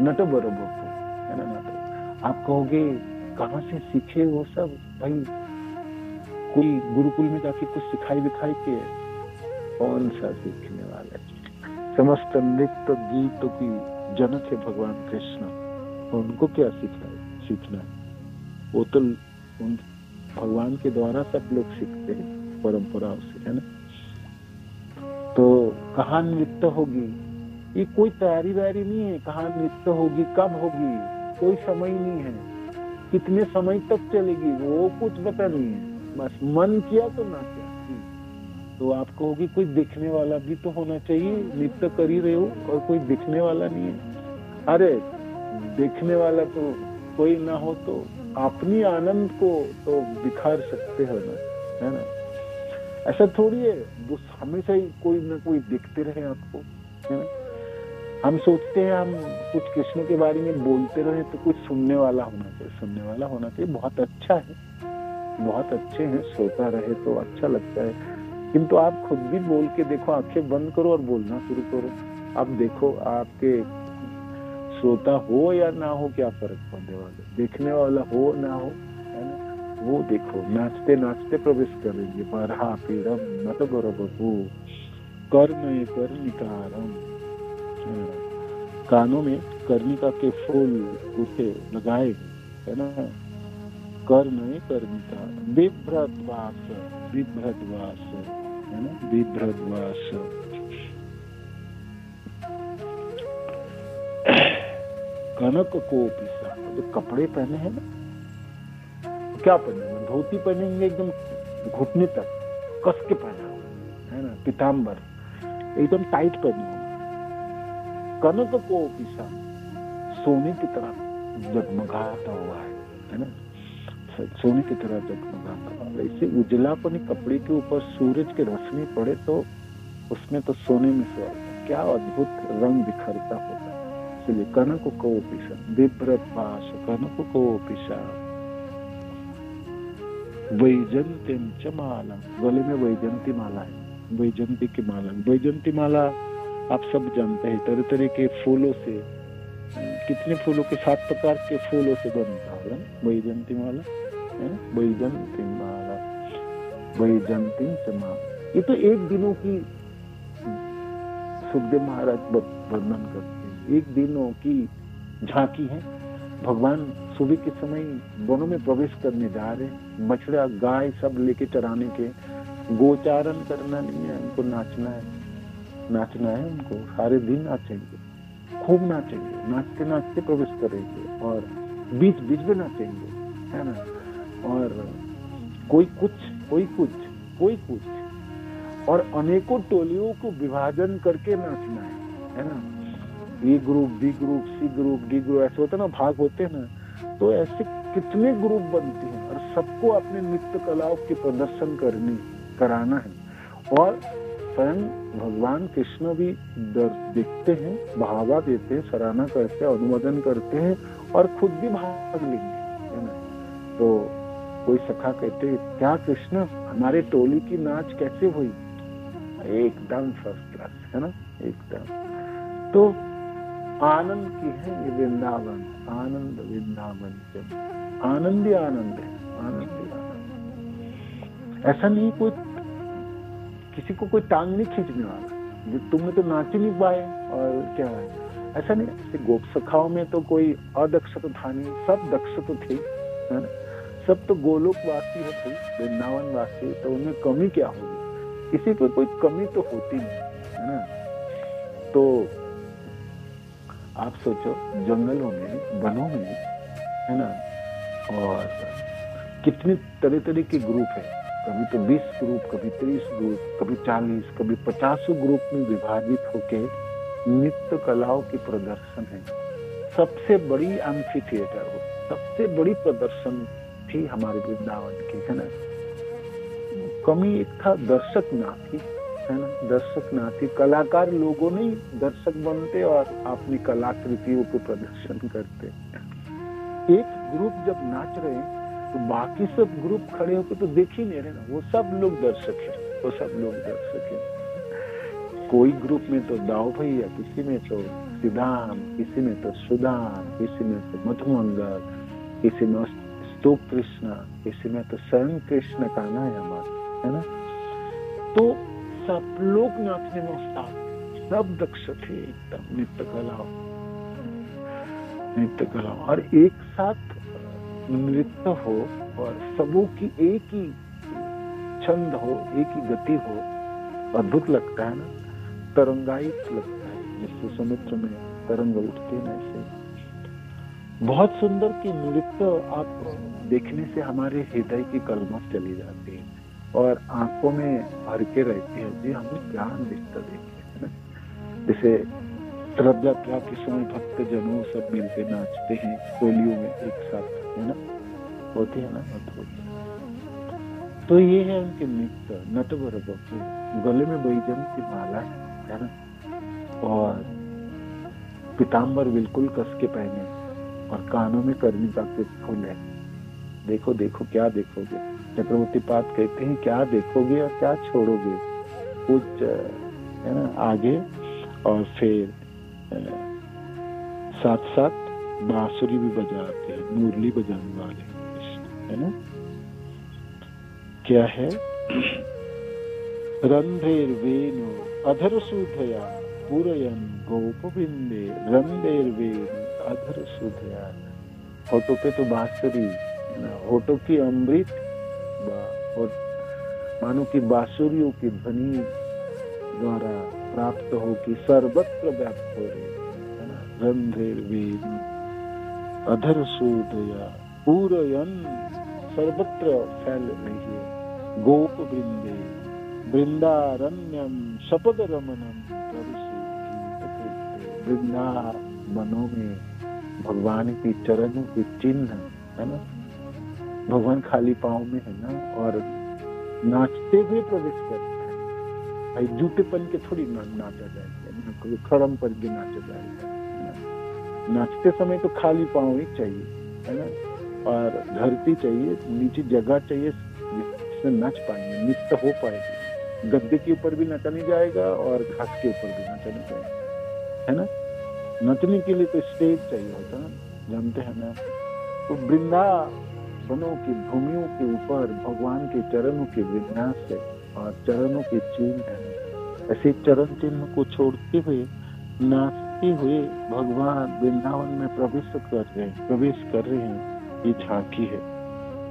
नट बरोबर, है ना। आप कहोगे कहाँ से सीखे वो सब? भाई कोई गुरुकुल में जाके कुछ सिखाई विखाई के? कौन सा सीखने वाला है? समस्त नृत्य गीतों की जनक है भगवान कृष्ण, उनको क्या सीखना है? वो तो उन भगवान के द्वारा सब लोग सीखते हैं परंपराओं से, है ना। तो कहाँ नृत्य होगी, ये कोई तैयारी वैयारी नहीं है। कहाँ नृत्य होगी, कब होगी, कोई समय नहीं है। कितने समय तक चलेगी वो कुछ पता नहीं है। बस मन किया तो ना किया। तो आप कहोगे कोई देखने वाला भी तो होना चाहिए, नृत्य कर ही रहे हो और कोई देखने वाला नहीं है। अरे देखने वाला तो कोई ना हो तो अपनी आनंद को तो दिखा सकते हो ना, है ना। ऐसा थोड़ी है हमेशा ही कोई ना कोई दिखते रहे आपको, है ना। हम सोचते हैं हम कुछ कृष्ण के बारे में बोलते रहे तो कुछ सुनने वाला होना चाहिए, बहुत अच्छा है, बहुत अच्छे हैं, सोता रहे तो अच्छा लगता है। किंतु आप खुद भी बोल के देखो, आंखें बंद करो और बोलना शुरू करो। आप देखो आपके श्रोता हो या ना हो क्या फर्क पड़ने वाला, देखने वाला हो ना हो, है ना, वो देखो नाचते नाचते प्रवेश करेंगे। बरहा पीड़म नट बर बपू कर्ण कर्णिकारम, कानों में कर्णिका के फूल उसे लगाए, है ना। कर्ण कर्णिका, बिभ्रद्वास, बिभ्रद्वास, है ना, बिभ्रद्वास। कनक को पिसा, जो कपड़े पहने हैं ना, क्या पहने, धोती पहनेंगे एकदम घुटने तक कस के पहना, है ना, पीताम्बर एकदम टाइट पहने। कनक को पिसा, सोने की तरह जगमगाता हुआ है ना, सोने की तरह जगमगाता हुआ। ऐसे उजलापन कपड़े के ऊपर सूरज की रोशनी पड़े तो उसमें तो सोने में स्वर्ग, क्या अद्भुत रंग बिखरता होगा। इसलिए कनक को पिसा, बिभ्रत पाश कनक को पिसा, वैजंतीम च माला, गले में वैजंती माला है, वैजंती की माला। वैजंती माला आप सब जानते हैं, तरह तरह के फूलों से, कितने फूलों के, 7 प्रकार के फूलों से बनता है वैजंती माला, है ना, वैजंती माला, वैजंती च माला। ये तो एक दिनों की सुखदेव महाराज वर्णन करते हैं, एक दिनों की झांकी है। भगवान सुबह के समय वनों में प्रवेश करने जा रहे, बछड़ा गाय सब लेके चराने के, गोचारण करना नहीं है उनको, नाचना है, नाचना है उनको, सारे दिन नाचेंगे, खूब नाचेंगे, नाचते नाचते प्रवेश करेंगे और बीच बीच में नाचेंगे, है ना। और कोई कुछ कोई कुछ कोई कुछ, और अनेकों टोलियों को विभाजन करके नाचना है ना। A group, B group, C group, D group, ऐसे होते ना, भाग होते हैं ना, तो ऐसे कितने ग्रुप बनते हैं और सबको अपने नृत्य कलाओं के प्रदर्शन कराना है। और स्वयं भगवान कृष्ण भी देखते हैं, बढ़ावा देते हैं, सराहना करते हैं, अनुमोदन करते हैं और खुद भी भाग लेंगे, है ना। तो कोई सखा कहते हैं, क्या कृष्ण हमारे टोली की नाच कैसे हुई? एकदम फर्स्ट क्लास, है ना, एकदम। तो आनंद की है ये वृंदावन, आनंद वृंदावन से आनंद ही आनंद है, आनंद ही आनंद। ऐसा नहीं कोई किसी को कोई टांग नहीं खींचने वाला, जो तुमने तो नाच ही नहीं पाए और क्या है, ऐसा नहीं। जैसे गोप सखाओं में तो कोई अदक्ष तो था नहीं, सब दक्ष तो थे, है ना, सब तो गोलोकवासी है भाई, वृंदावन वासी, तो उनमें कमी क्या होगी? किसी पर कोई कमी तो होती नहीं, है ना। तो आप सोचो जंगलों में, वनों में, है ना, और कितने तरह तरह के ग्रुप है, कभी तो 20 ग्रुप, कभी 30 ग्रुप, कभी 40, कभी 50 ग्रुप में विभाजित होके नृत्य कलाओं की प्रदर्शन है। सबसे बड़ी एम्फी थिएटर हो, सबसे बड़ी प्रदर्शन थी हमारे वृंदावन की, है ना। कमी एक था, दर्शक ना थी, है ना, दर्शक ना थी। कलाकार लोगों नहीं दर्शक बनते और अपनी कलाकृतियों को प्रदर्शन करते। एक ग्रुप जब नाच रहे तो बाकी सब ग्रुप खड़े होकर तो देख ही नहीं रहे ना, वो सब लोग दर्शक है, वो सब लोग दर्शक है। कोई ग्रुप में तो दाऊ भैया, किसी में तो सिद्धाम, किसी में तो सुदाम, किसी में तो मधुमंगल, किसी में स्तूप कृष्ण, किसी में तो स्वयं कृष्ण का नाम, है ना। तो सब लोग नाचने में उस्ताद, सब दक्ष थे एकदम नृत्य कला, और एक साथ नृत्य हो और सबों की एक ही छंद हो, एक ही गति हो, अद्भुत लगता है ना, तरंगायित लगता है, जैसे समुद्र में तरंग उठते हैं ऐसे। बहुत सुंदर की नृत्य आप देखने से हमारे हृदय की कलमश चली जाती है और आंखों में भर के रहती है, जी हमें क्या नृत्य देखे, है ना। जैसे रथ यात्रा के समय भक्त जनों सब मिलकर नाचते हैं टोलियों में एक साथ, है ना, होती है ना, तो ये है उनके नृत्य। नटवर बपू, गले में वैजयंती माला है ना, और पीताम्बर बिल्कुल कस के पहने और कानों में कर्णिका के फूल है। देखो देखो क्या देखोगे, चक्रवर्ती पाद कहते हैं क्या देखोगे और क्या छोड़ोगे, कुछ है ना आगे। और फिर साथ साथ बांसुरी भी बजाते हैं, मुरली बजाने वाले, है ना। क्या है? रंध्रेर्वेणु अधरसूधया पूरयन् गोपवृंदे, रंध्रेर्वेणु अधरसूधया। होठों पे तो बांसुरी, होठों की अमृत, मानो की बांसुरियों की ध्वनि द्वारा प्राप्त हो कि सर्वत्र व्याप्त हो रही है ना। रंध्रेर्वेणु अधरसूधया पूरयन्, सर्वत्र फैल रही है। गोप वृंदे वृंदारण्यम सपद रमणम वृंदावनों में भगवान की चरणों के चिन्ह है ना। भगवान खाली पांव में है ना, और नाचते हुए प्रवेश करते हैं। भाई जूते पहन के थोड़ी नाचा जाएगा, खड़म पर के नाचा जाएगा। नाचते समय तो खाली पांव ही चाहिए है ना, और धरती चाहिए, नीचे जगह चाहिए जिसमें नाच पाएंगे, नृत्य हो पाएगी। गद्दे के ऊपर भी नचा नहीं जाएगा और घास के ऊपर भी नचा नहीं जाएगा, है ना। नचने के लिए तो स्टेज चाहिए होता है, जानते हैं ना। तो वृंदावनों की भूमियों के ऊपर भगवान के चरणों के विन्यास से और चरणों के चिन्ह है। ऐसे चरण चिन्ह को छोड़ते हुए नाचते हुए भगवान वृंदावन में प्रवेश कर रहे हैं। ये झांकी है।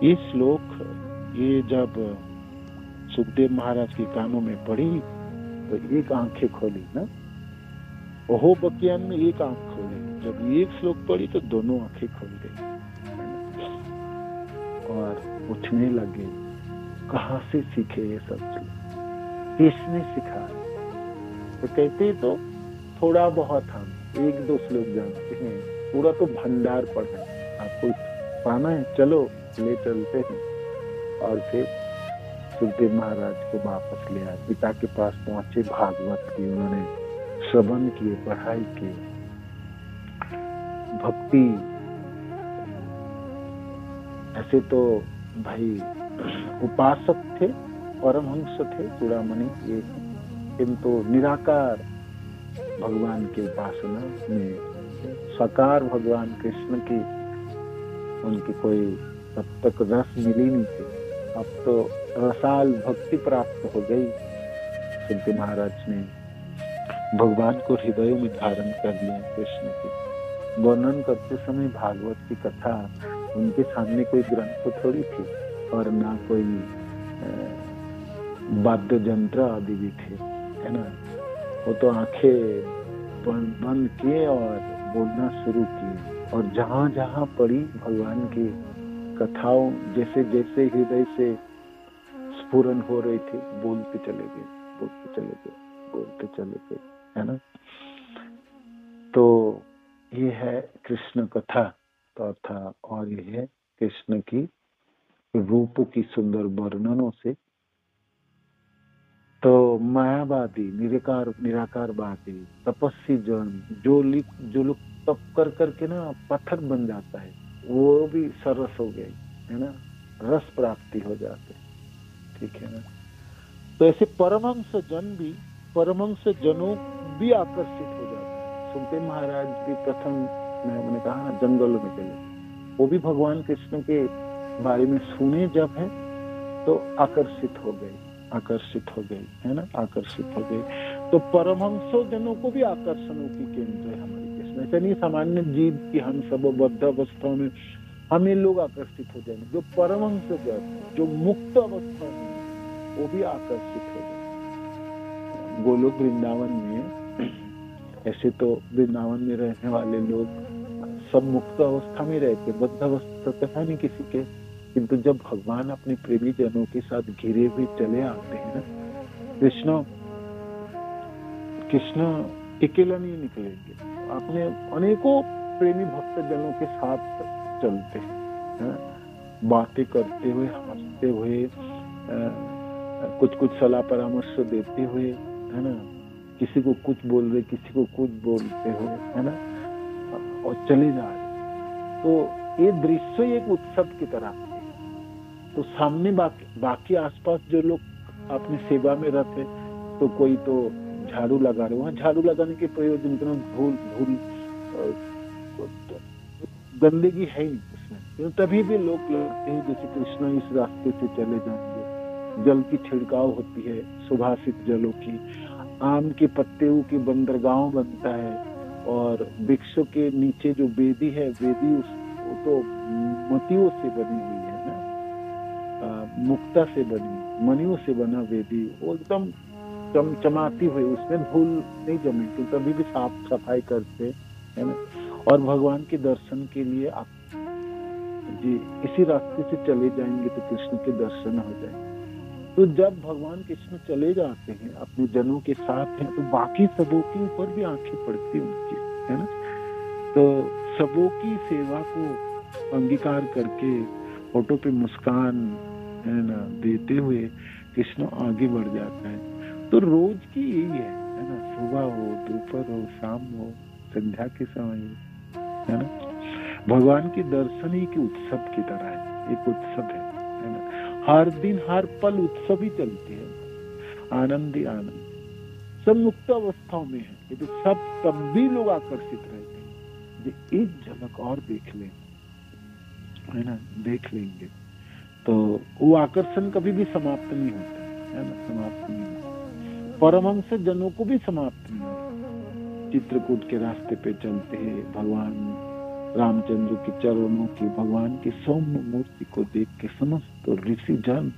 ये श्लोक ये जब सुखदेव महाराज के कानों में पड़ी तो एक आंखें खोली ना, ओहो बकियान में एक आंख खोली। जब एक श्लोक पड़ी तो दोनों आंखें खोल गई और उठने लगे। कहाँ से सीखे ये सब चीज, किसने सिखाया? तो कहते तो थोड़ा बहुत हम एक दो श्लोक जानते हैं, पूरा तो भंडार पढ़ा है। आपको पाना है, चलो ले चलते हैं। और फिर सुखदेव महाराज को वापस ले आए, पिता के पास पहुंचे, भागवत की उन्होंने श्रवण किए, पढ़ाई की, भक्ति। ऐसे तो भाई उपासक थे, परमहंस थे चूड़ामणि ये, किंतु निराकार भगवान की उपासना में साकार भगवान कृष्ण की उनकी कोई तब तक रस मिली नहीं थी। अब तो रसाल भक्ति प्राप्त हो गई। सुखदेव महाराज ने भगवान को हृदय में धारण कर लिया। कृष्ण की वर्णन करते समय भागवत की कथा, उनके सामने कोई ग्रंथ थोड़ी थी और ना कोई वाद्य यंत्र आदि भी थे, है ना। वो तो आंखें बंद किए और बोलना शुरू किए, और जहां जहां पड़ी भगवान की कथाओं जैसे जैसे हृदय से स्फुरन हो रही थी, बोलते चले गए, बोलते चले गए, बोलते चले गए, है ना। तो ये है कृष्ण कथा था, और ये है कृष्ण की रूप की सुंदर वर्णनों से। तो मायावादी, निराकारवादी, तपस्वी जन, जो लोग तप कर करके ना पत्थर बन जाता है, वो भी सरस हो गए, है ना, रस प्राप्ति हो जाते, ठीक है ना। तो ऐसे परमहंस जनों भी आकर्षित हो जाते हैं। सुखदेव महाराज भी प्रथम मैंने कहा ना जंगलों में चले, वो भी भगवान कृष्ण के बारे में सुने जब है तो आकर्षित हो गए, है ना, आकर्षित हो गए। तो परमहंसों जनों को भी आकर्षणों की केंद्र है हमारे कृष्ण। ऐसा नहीं सामान्य जीव की हम सब बद्ध अवस्था में हमें लोग आकर्षित हो जाएंगे, जो परमहंस जन, जो मुक्त अवस्था में वो भी आकर्षित हो जाए। गोलोक वृंदावन में ऐसे तो वृंदावन में रहने वाले लोग सब मुक्त अवस्था में रहते, बद्ध अवस्था तो है नहीं किसी के, किंतु जब भगवान अपने प्रेमी जनों के साथ घिरे हुए चले आते हैं ना, कृष्ण अकेला नहीं निकलेंगे, अपने अनेकों प्रेमी भक्त जनों के साथ चलते हैं, बातें करते हुए, हंसते हुए, कुछ सलाह परामर्श देते हुए, है ना, किसी को कुछ बोल रहे, किसी को कुछ बोलते हुए, है ना, और चले जा रहे। तो ये दृश्य एक उत्सव की तरह है। तो सामने बाकी आसपास जो लोग अपनी सेवा में रहते, तो कोई तो झाड़ू लगा रहे, वहां झाड़ू लगाने के प्रयोजन धूल गंदगी है ही उसमें, तभी भी लोग लगते हैं जैसे कृष्ण इस रास्ते से चले जाएंगे, जल की छिड़काव होती है, सुभाषित जलों की। आम के पत्तों की बंदरगांव बनता है, और वृक्षों के नीचे जो वेदी है, वेदी वो तो मोतियों से बनी हुई है ना, मुक्ता से बनी, मणियों से बना वेदी, वो एकदम चमचमाती हुई, उसमें धूल नहीं जमी, तो तभी भी साफ सफाई करते है ना। और भगवान के दर्शन के लिए आप जी इसी रास्ते से चले जाएंगे तो कृष्ण के दर्शन हो जाएंगे। तो जब भगवान कृष्ण चले जाते हैं, अपने जनों के साथ हैं, तो बाकी सबों के ऊपर भी आंखें पड़ती उनकी, है ना। तो सबों की सेवा को अंगीकार करके फोटो पे मुस्कान, है ना, देते हुए कृष्ण आगे बढ़ जाता है। तो रोज की यही है ना, सुबह हो, दोपहर हो, शाम हो, संध्या के समय, है ना, भगवान के दर्शन ही के उत्सव की तरह है, एक उत्सव है ना। हर दिन हर पल उत्सव ही चलते हैं, आनंद ही आनंद। सब मुक्त अवस्थाओं में है, लेकिन सब तब भी लोग आकर्षित रहते हैं। एक झलक और देख लें, है ना, देख लेंगे तो वो आकर्षण कभी भी समाप्त नहीं होता, है ना, समाप्त नहीं होता। परमहंस जनों को भी समाप्त नहीं होता। चित्रकूट के रास्ते पे चलते हैं, भगवान रामचंद्र के चरणों की, भगवान की सौम्य मूर्ति को देख के समस्त ऋषि जन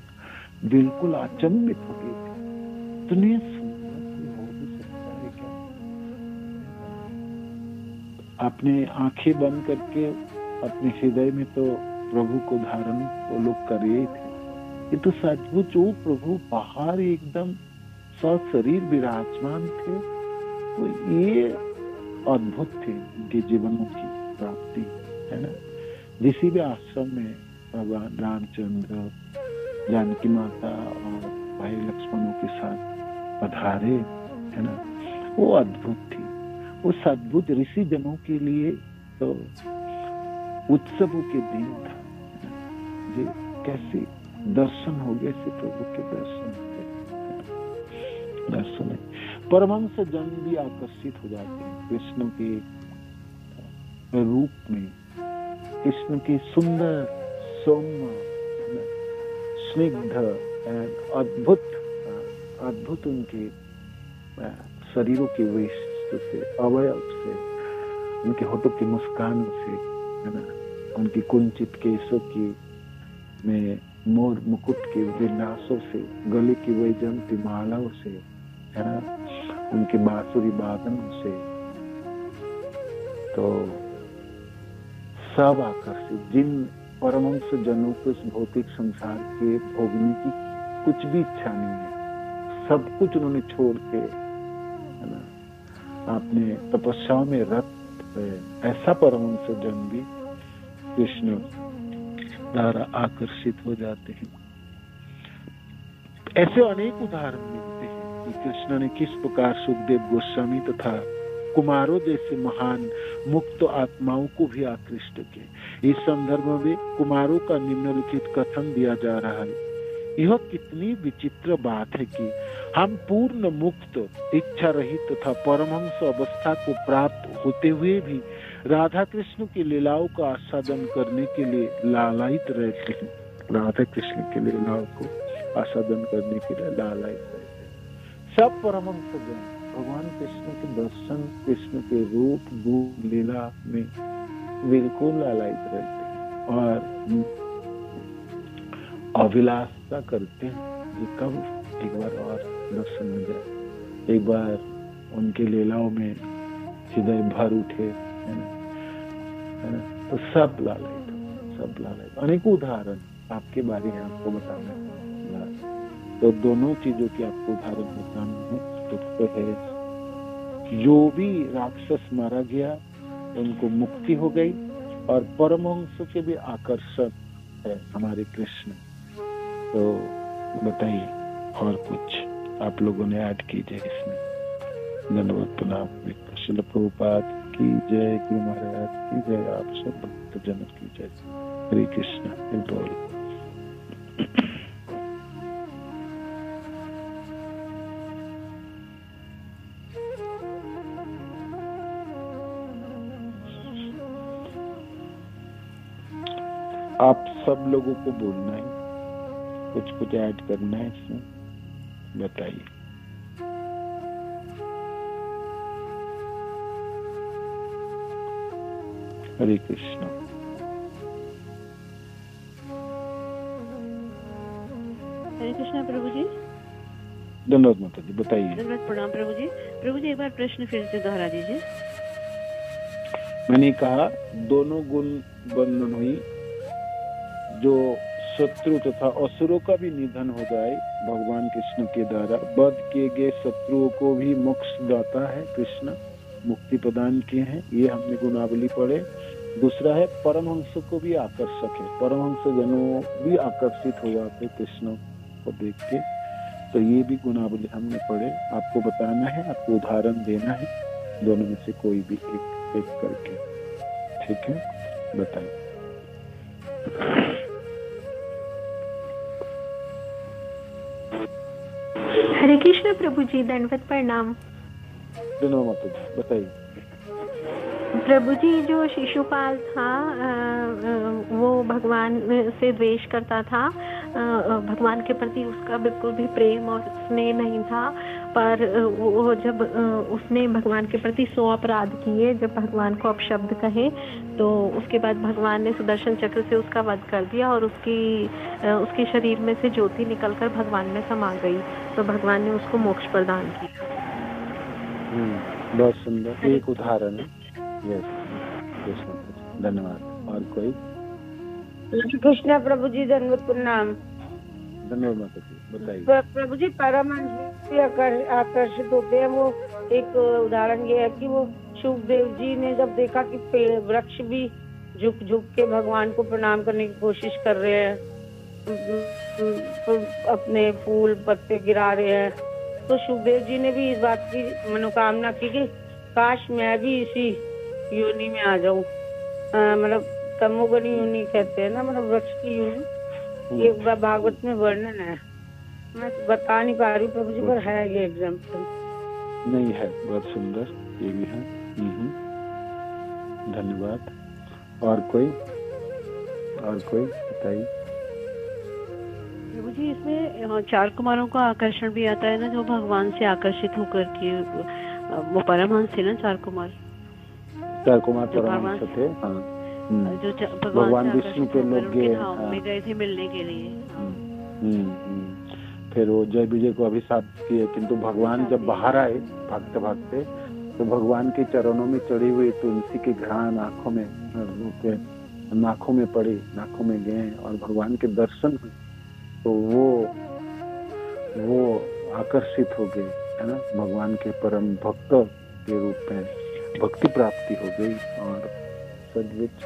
बिल्कुल अचंभित हो गए थे। इतने सुंदर कोई हो भी सकता है क्या? अपने आंखें बंद करके अपने हृदय में तो प्रभु को धारण वो लोग कर रहे थे। ये तो सचमुच वो प्रभु बाहर एकदम सशरीर विराजमान थे। तो ये अद्भुत थे इनके जीवनों की प्राप्ति, है ना। जिस भी आश्रम में भगवान रामचंद्र, जानकी माता और भाई लक्ष्मणों के साथ पधारे, है ना, वो अद्भुत थी। वो अद्भुत ऋषि जनों के लिए तो उत्सवों के दिन था। जी कैसे दर्शन हो गए, से प्रभु के दर्शन है। परमहंस जन भी आकर्षित हो जाते हैं कृष्ण के रूप में, कृष्ण की सुंदर, सौम्य, स्निग्ध, अद्भुत उनके शरीरों के वैशिष्ट्य से, अवयव से, उनके होठों की मुस्कान से, है ना, उनकी कुंचित केशों की में मोर मुकुट के विन्यासों से, गले की वैजयंती मालाओं से, है ना, उनके बांसुरी वादनों से, तो सब आकर्षित। जिन परमहंस जनों को इस भौतिक संसार के भोगने की कुछ भी इच्छा नहीं है, सब कुछ उन्होंने छोड़ के, है ना, अपने तपस्या में रत है, ऐसा परमहंस जन भी कृष्ण द्वारा आकर्षित हो जाते हैं। ऐसे अनेक उदाहरण मिलते हैं कि कृष्ण ने किस प्रकार सुखदेव गोस्वामी तथा कुमारों जैसे महान मुक्त आत्माओं को भी आकृष्ट किए। इस संदर्भ में कुमारों का निम्नलिखित कथन दिया जा रहा है। यह कितनी विचित्र बात है कि हम पूर्ण मुक्त, इच्छा रहित तथा परमहंस अवस्था को प्राप्त होते हुए भी राधा कृष्ण की लीलाओं का आस्वादन करने के लिए लालायित रहते हैं। राधा कृष्ण की लीलाओं को आस्वादन करने के लिए लालायित रहते हैं। सब परमहंस जन भगवान कृष्ण के दर्शन, कृष्ण के रूप, गुण, लीला में बिल्कुल लालायित रहते हैं और अभिलाषा करते हैं कि कब एक बार और दर्शन हो जाए, एक बार उनके लीलाओं में हृदय भर उठे, है ना। तो सब लालायित, सब लालायित। अनेक उदाहरण आपके बारे में आपको बताना है, तो दोनों चीजों की आपको उदाहरण बताना है। तो है जो भी राक्षस मारा गया उनको मुक्ति हो गई, और परमहंस के भी आकर्षण है हमारे कृष्ण। तो बताइए और कुछ आप लोगों ने ऐड कीजिए इसमें। धन्यवाद, प्रणाम। श्रील प्रभुपाद की जय, गुरु महाराज की जय, आप सब भक्त जन की जय। हरे कृष्ण। बोल। आप सब लोगों को बोलना है, कुछ ऐड करना है इसमें, बताइए। हरे कृष्णा। हरे कृष्णा प्रभु जी। धन्यवाद माता जी, बताइए। धन्यवाद, प्रणाम प्रभु जी। प्रभु जी एक बार प्रश्न फिर से दोहरा दीजिए। मैंने कहा दोनों गुण वर्णन हुई, जो शत्रु तथा असुरों का भी निधन हो जाए भगवान कृष्ण के द्वारा, वध किए गए शत्रुओं को भी मोक्ष दाता है कृष्ण, मुक्ति प्रदान किए हैं, ये हमने गुणावली पढ़े। दूसरा है परमहंस को भी आकर्षक है, परमहंस जनों भी आकर्षित हो जाते कृष्ण को देख के, तो ये भी गुणावली हमने पढ़े। आपको बताना है, आपको उदाहरण देना है, दोनों में से कोई भी एक करके, ठीक है, बताइए। हरे कृष्ण प्रभु जी, दंडवत प्रणाम। धन्यवाद माता जी, बताइए। प्रभु जी, जो शिशुपाल था वो भगवान से द्वेष करता था, भगवान के प्रति उसका बिल्कुल भी प्रेम और स्नेह नहीं था, पर वो जब उसने भगवान के प्रति 100 अपराध किए, जब भगवान को अपशब्द कहे, तो उसके बाद भगवान ने सुदर्शन चक्र से उसका वध कर दिया और उसके शरीर में से ज्योति निकलकर भगवान में समा गई, तो भगवान ने उसको मोक्ष प्रदान किया। बहुत सुंदर, एक उदाहरण है। यस, धन्यवाद। और कोई? कृष्णा प्रभु जी, धन्यवाद, प्रणाम। धन्यवाद माता जी, बताइए। प्रभु जी, परमहंस से आकर्षित होते हैं, वो एक उदाहरण ये है कि वो सुखदेव जी ने जब देखा कि वृक्ष भी झुक झुक के भगवान को प्रणाम करने की कोशिश कर रहे हैं, अपने फूल पत्ते गिरा रहे हैं, तो सुखदेव जी ने भी इस बात की मनोकामना की कि काश मैं भी इसी योनि में आ जाऊं, मतलब तमोगुणी योनि कहते हैं ना, मतलब वृक्ष की योनि, ये भागवत में वर्णन है, मैं बता नहीं पा रही प्रभु जी, पर है ये एग्जाम्पल। नहीं है, बहुत सुंदर, ये भी है। धन्यवाद। और कोई बताइए। प्रभु जी, इसमें 4 कुमारों का आकर्षण भी आता है ना, जो भगवान से आकर्षित होकर के, वो परमहंस थे ना 4 कुमार। 4 कुमार परमहंस थे, हाँ, जो भगवान विष्णु के लोग गए थे मिलने के लिए। फिर वो जय विजय को अभिशाप किए, किंतु भगवान जब बाहर आए भागते भागते, तो भगवान के चरणों में चढ़ी हुई तुलसी की घ्राण आंखों में पड़ी, नाकों में गए और भगवान के दर्शन हुए, तो वो आकर्षित हो गए, है ना, भगवान के परम भक्त के रूप में भक्ति प्राप्ति हो गई, और सचमुच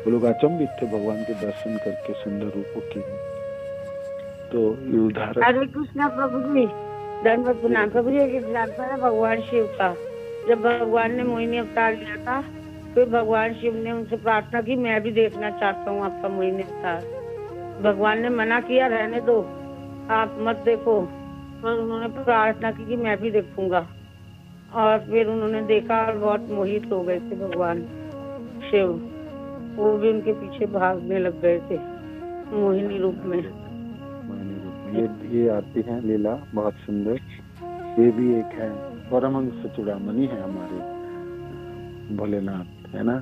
वो लोग अचंभित थे भगवान के दर्शन करके सुंदर रूपों की। तो ये उदाहरण। हरे कृष्णा प्रभु जी, धन्यवाद, प्रणाम। प्रभु जी, एक एग्जाम्पल है भगवान शिव का। जब भगवान ने मोहिनी अवतार लिया था, फिर भगवान शिव ने उनसे प्रार्थना की, मैं भी देखना चाहता हूँ आपका मोहिनी अवतार। भगवान ने मना किया, रहने दो, आप मत देखो, पर उन्होंने प्रार्थना की कि मैं भी देखूंगा, और फिर उन्होंने देखा और बहुत मोहित हो गए थे भगवान शिव, वो भी उनके पीछे भागने लग गए थे मोहिनी रूप में। ये आती है लीला, बहुत सुंदर। ये भी एक है, परमहंस चूड़ामणि है हमारे भोलेनाथ, है ना,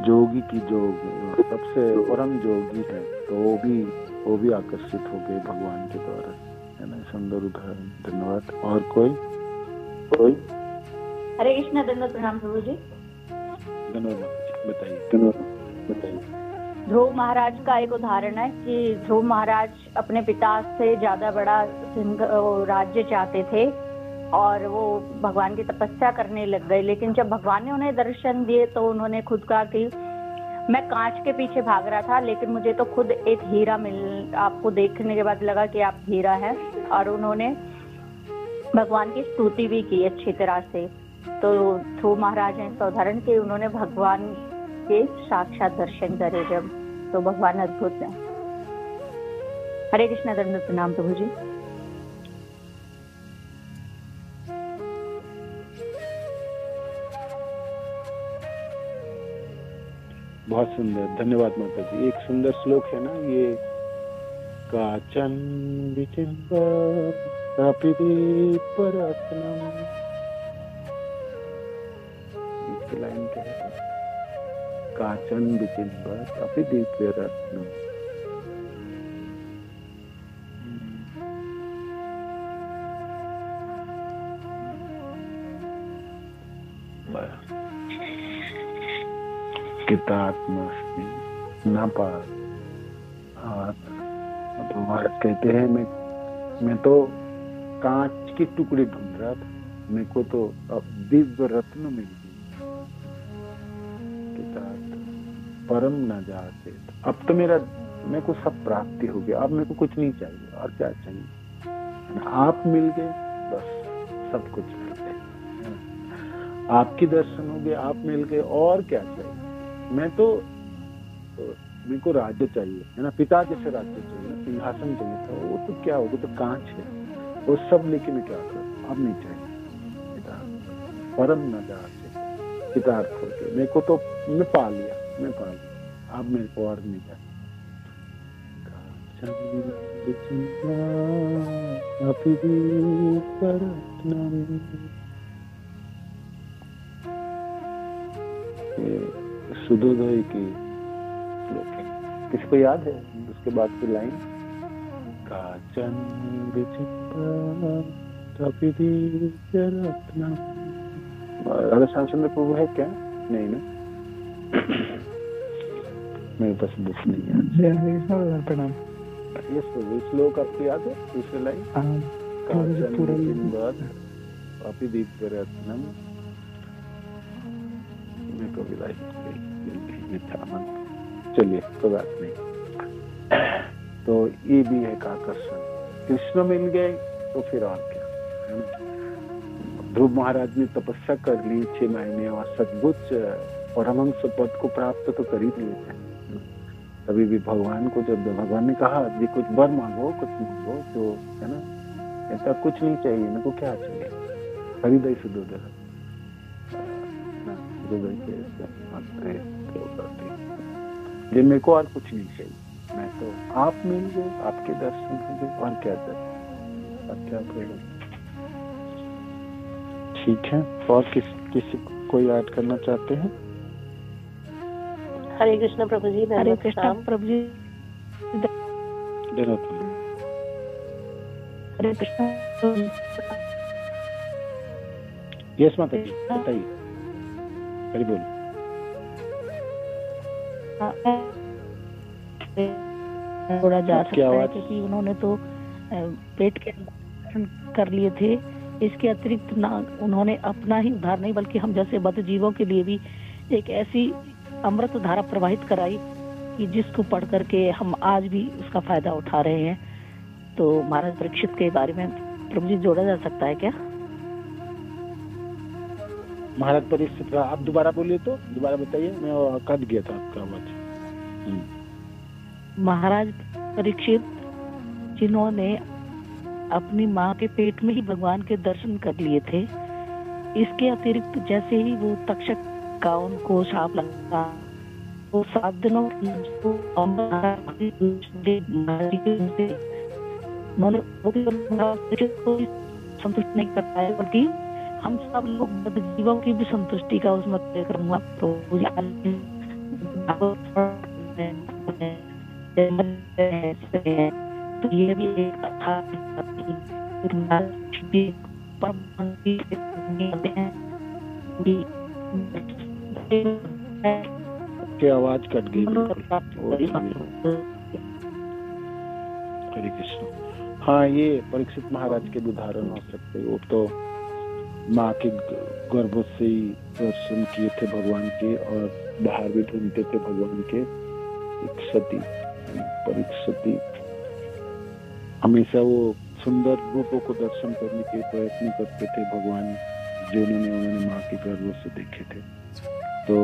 जोगी की जोग, सबसे परम जोगी है, तो वो भी आकर्षित हो गए भगवान के द्वारा, है ना, सुंदर उदाहरण। धन्यवाद। और कोई? हरे कृष्ण, धन्यवाद, प्रणाम प्रभु जी। धन्यवाद, बताइए। ध्रुव महाराज का एक उदाहरण है कि ध्रुव महाराज अपने पिता से ज्यादा बड़ा राज्य चाहते थे और वो भगवान की तपस्या करने लग गए, लेकिन जब भगवान ने उन्हें दर्शन दिए तो उन्होंने खुद कहा कि मैं कांच के पीछे भाग रहा था, लेकिन मुझे तो खुद एक हीरा आपको देखने के बाद लगा कि आप हीरा है, और उन्होंने भगवान की स्तुति भी की अच्छी तरह से। तो ध्रुव महाराज ने इसका उदाहरण कि उन्होंने भगवान के साक्षात दर्शन करे जब, तो भगवान अद्भुत है। हरे कृष्ण, धन्यवाद, प्रणाम प्रभु जी। बहुत सुंदर, धन्यवाद माता जी। एक सुंदर श्लोक है ना, ये काचन विचिन्वति दीपरत्नम्। इसकी लाइन क्या है? काचन विचिन्वति दीपरत्नम्। कितात्मस्मि न पार। तो महाराज कहते हैं मैं तो कांच के टुकड़े ढूंढ रहा था, मेरे को तो अब दिव्य रत्न मिल गई। परम न जाते, अब तो मेरे को सब प्राप्ति हो गया, अब मेरे को कुछ नहीं चाहिए। और क्या चाहिए? आप मिल गए, बस सब कुछ मिल गया। आपके दर्शन हो गए, आप मिल गए, और क्या चाहिए? मेरे को राज्य चाहिए, है ना, पिता जैसे राज्य चाहिए, सिंहासन चाहिए था, वो तो क्या होगा, तो कांच है, वो सब लेके मैं क्या करूं? अब नहीं चाहिए। परम न जाते पितार्थ हो गए, मेरे को तो मैं पा लिया, अब मेरे को और नहीं चाहिए। सुदोदय की श्लोक है, किसको याद है उसके बाद की लाइन? काचन राधा श्यामचंद्र प्रभु है क्या? नहीं ना, मेरे पास बुक नहीं है। प्रणाम। ये श्लोक आपको याद है? दूसरी लाइन काचन रत्नम। मेरे को भी लाइन चलिए, कोई बात नहीं। तो ये भी है का आकर्षण। कृष्ण मिल गए तो फिर और क्या, है ना? ध्रुव महाराज ने तपस्या कर ली 6 महीने और सद्बुद्ध परमहंस पद को प्राप्त तो कर ही लिए थे। तभी भी भगवान को जब भगवान ने कहा जी कुछ वर मांगो, कुछ मांगो, तो है ना, ऐसा कुछ नहीं चाहिए, मेरे को क्या चाहिए? हृदय सुदोदय ये मेरे को और कुछ नहीं चाहिए, मैं तो आप मिल गए, आपके दर्शन हो गए, और क्या चाहिए? और क्या करेगा? ठीक है, और किसी को याद करना चाहते हैं? हरे कृष्ण प्रभु जी। हरे कृष्ण प्रभु जी। हरे कृष्ण। यस माता जी बताइए, हरि बोल। थोड़ा जा सकता है क्योंकि उन्होंने तो पेट के दर्शन कर लिए थे, इसके अतिरिक्त ना उन्होंने अपना ही उद्धार नहीं बल्कि हम जैसे बद्ध जीवों के लिए भी एक ऐसी अमृत धारा प्रवाहित कराई कि जिसको पढ़ करके हम आज भी उसका फायदा उठा रहे हैं। तो महाराज परीक्षित के बारे में प्रभु जी जोड़ा जा सकता है क्या? महाराज परीक्षित, आप दोबारा बोलिए, तो दोबारा बताइए, मैं कट गया था आपका आवाज। महाराज परीक्षित जिन्होंने अपनी माँ के पेट में ही भगवान के दर्शन कर लिए थे, इसके अतिरिक्त जैसे ही वो तक्षक का उनको शाप लगा, वो 7 दिनों उन्होंने संतुष्ट नहीं कर पाए, बल्कि हम सब लोग जीवों की भी संतुष्टि का उसमें करूंगा। तो ये भी एक क्या आवाज कट गई? हरे कृष्ण। हाँ, ये परीक्षित महाराज के उदाहरण हो सकते, वो तो माँ के गर्भ से ही दर्शन किए थे भगवान के, और बाहर भी ढूंढते थे भगवान के। एक सती परीक्षित हमेशा वो सुंदर रूपों को दर्शन करने के प्रयत्न करते थे भगवान, जो उन्होंने माँ के गर्भ से देखे थे। तो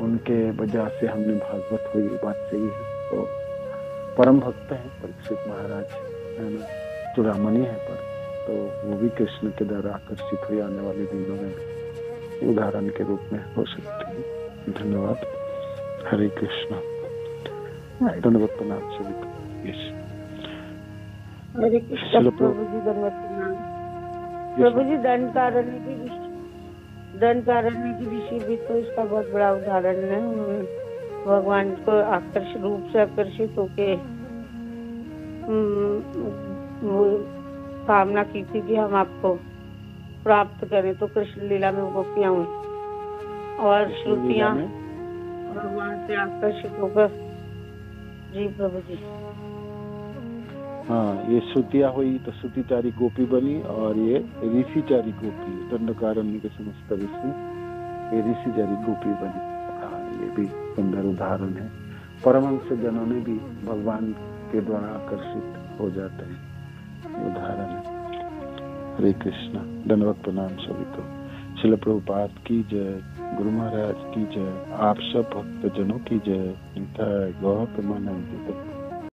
उनके वजह से हमने भागवत हुई, बात सही है। तो परम भक्त हैं परीक्षित महाराज, है ना, चूड़ामणि है, पर तो वो भी कृष्ण के द्वारा आकर्षित हुए, आने वाले दिनों में उदाहरण के रूप में हो सकते हैं। धन्यवाद। हरे कृष्ण। धन्यवाद प्रणाम सभी को। हरे कृष्ण प्रभु जी, धन्यवाद प्रणाम प्रभु जी। दंड कारण्य की ऋषि भी तो इसका बहुत बड़ा उदाहरण है। उन्होंने भगवान को आकर्षित रूप से आकर्षित होके कामना की थी कि हम आपको प्राप्त करें, तो कृष्ण लीला में गोपियां हुई और श्रुतियां भगवान से आकर्षित होकर। जी प्रभु जी। हाँ, ये श्रुतियां हुई तो श्रुतिचारी गोपी बनी और ये ऋषिचारी गोपी, दंडकारण्य के समस्त ऋषि, ये ऋषिचारी गोपी बनी। हाँ, ये भी सुंदर उदाहरण है। परमहंस जनों ने भी भगवान के द्वारा आकर्षित हो जाते हैं, उदाहरण है। हरे कृष्णा, धन्यवाद प्रणाम सभी को। श्रील प्रभुपाद की जय, गुरु महाराज की जय, आप सब भक्त जनों की जय। निताय गौर प्रेमानंद।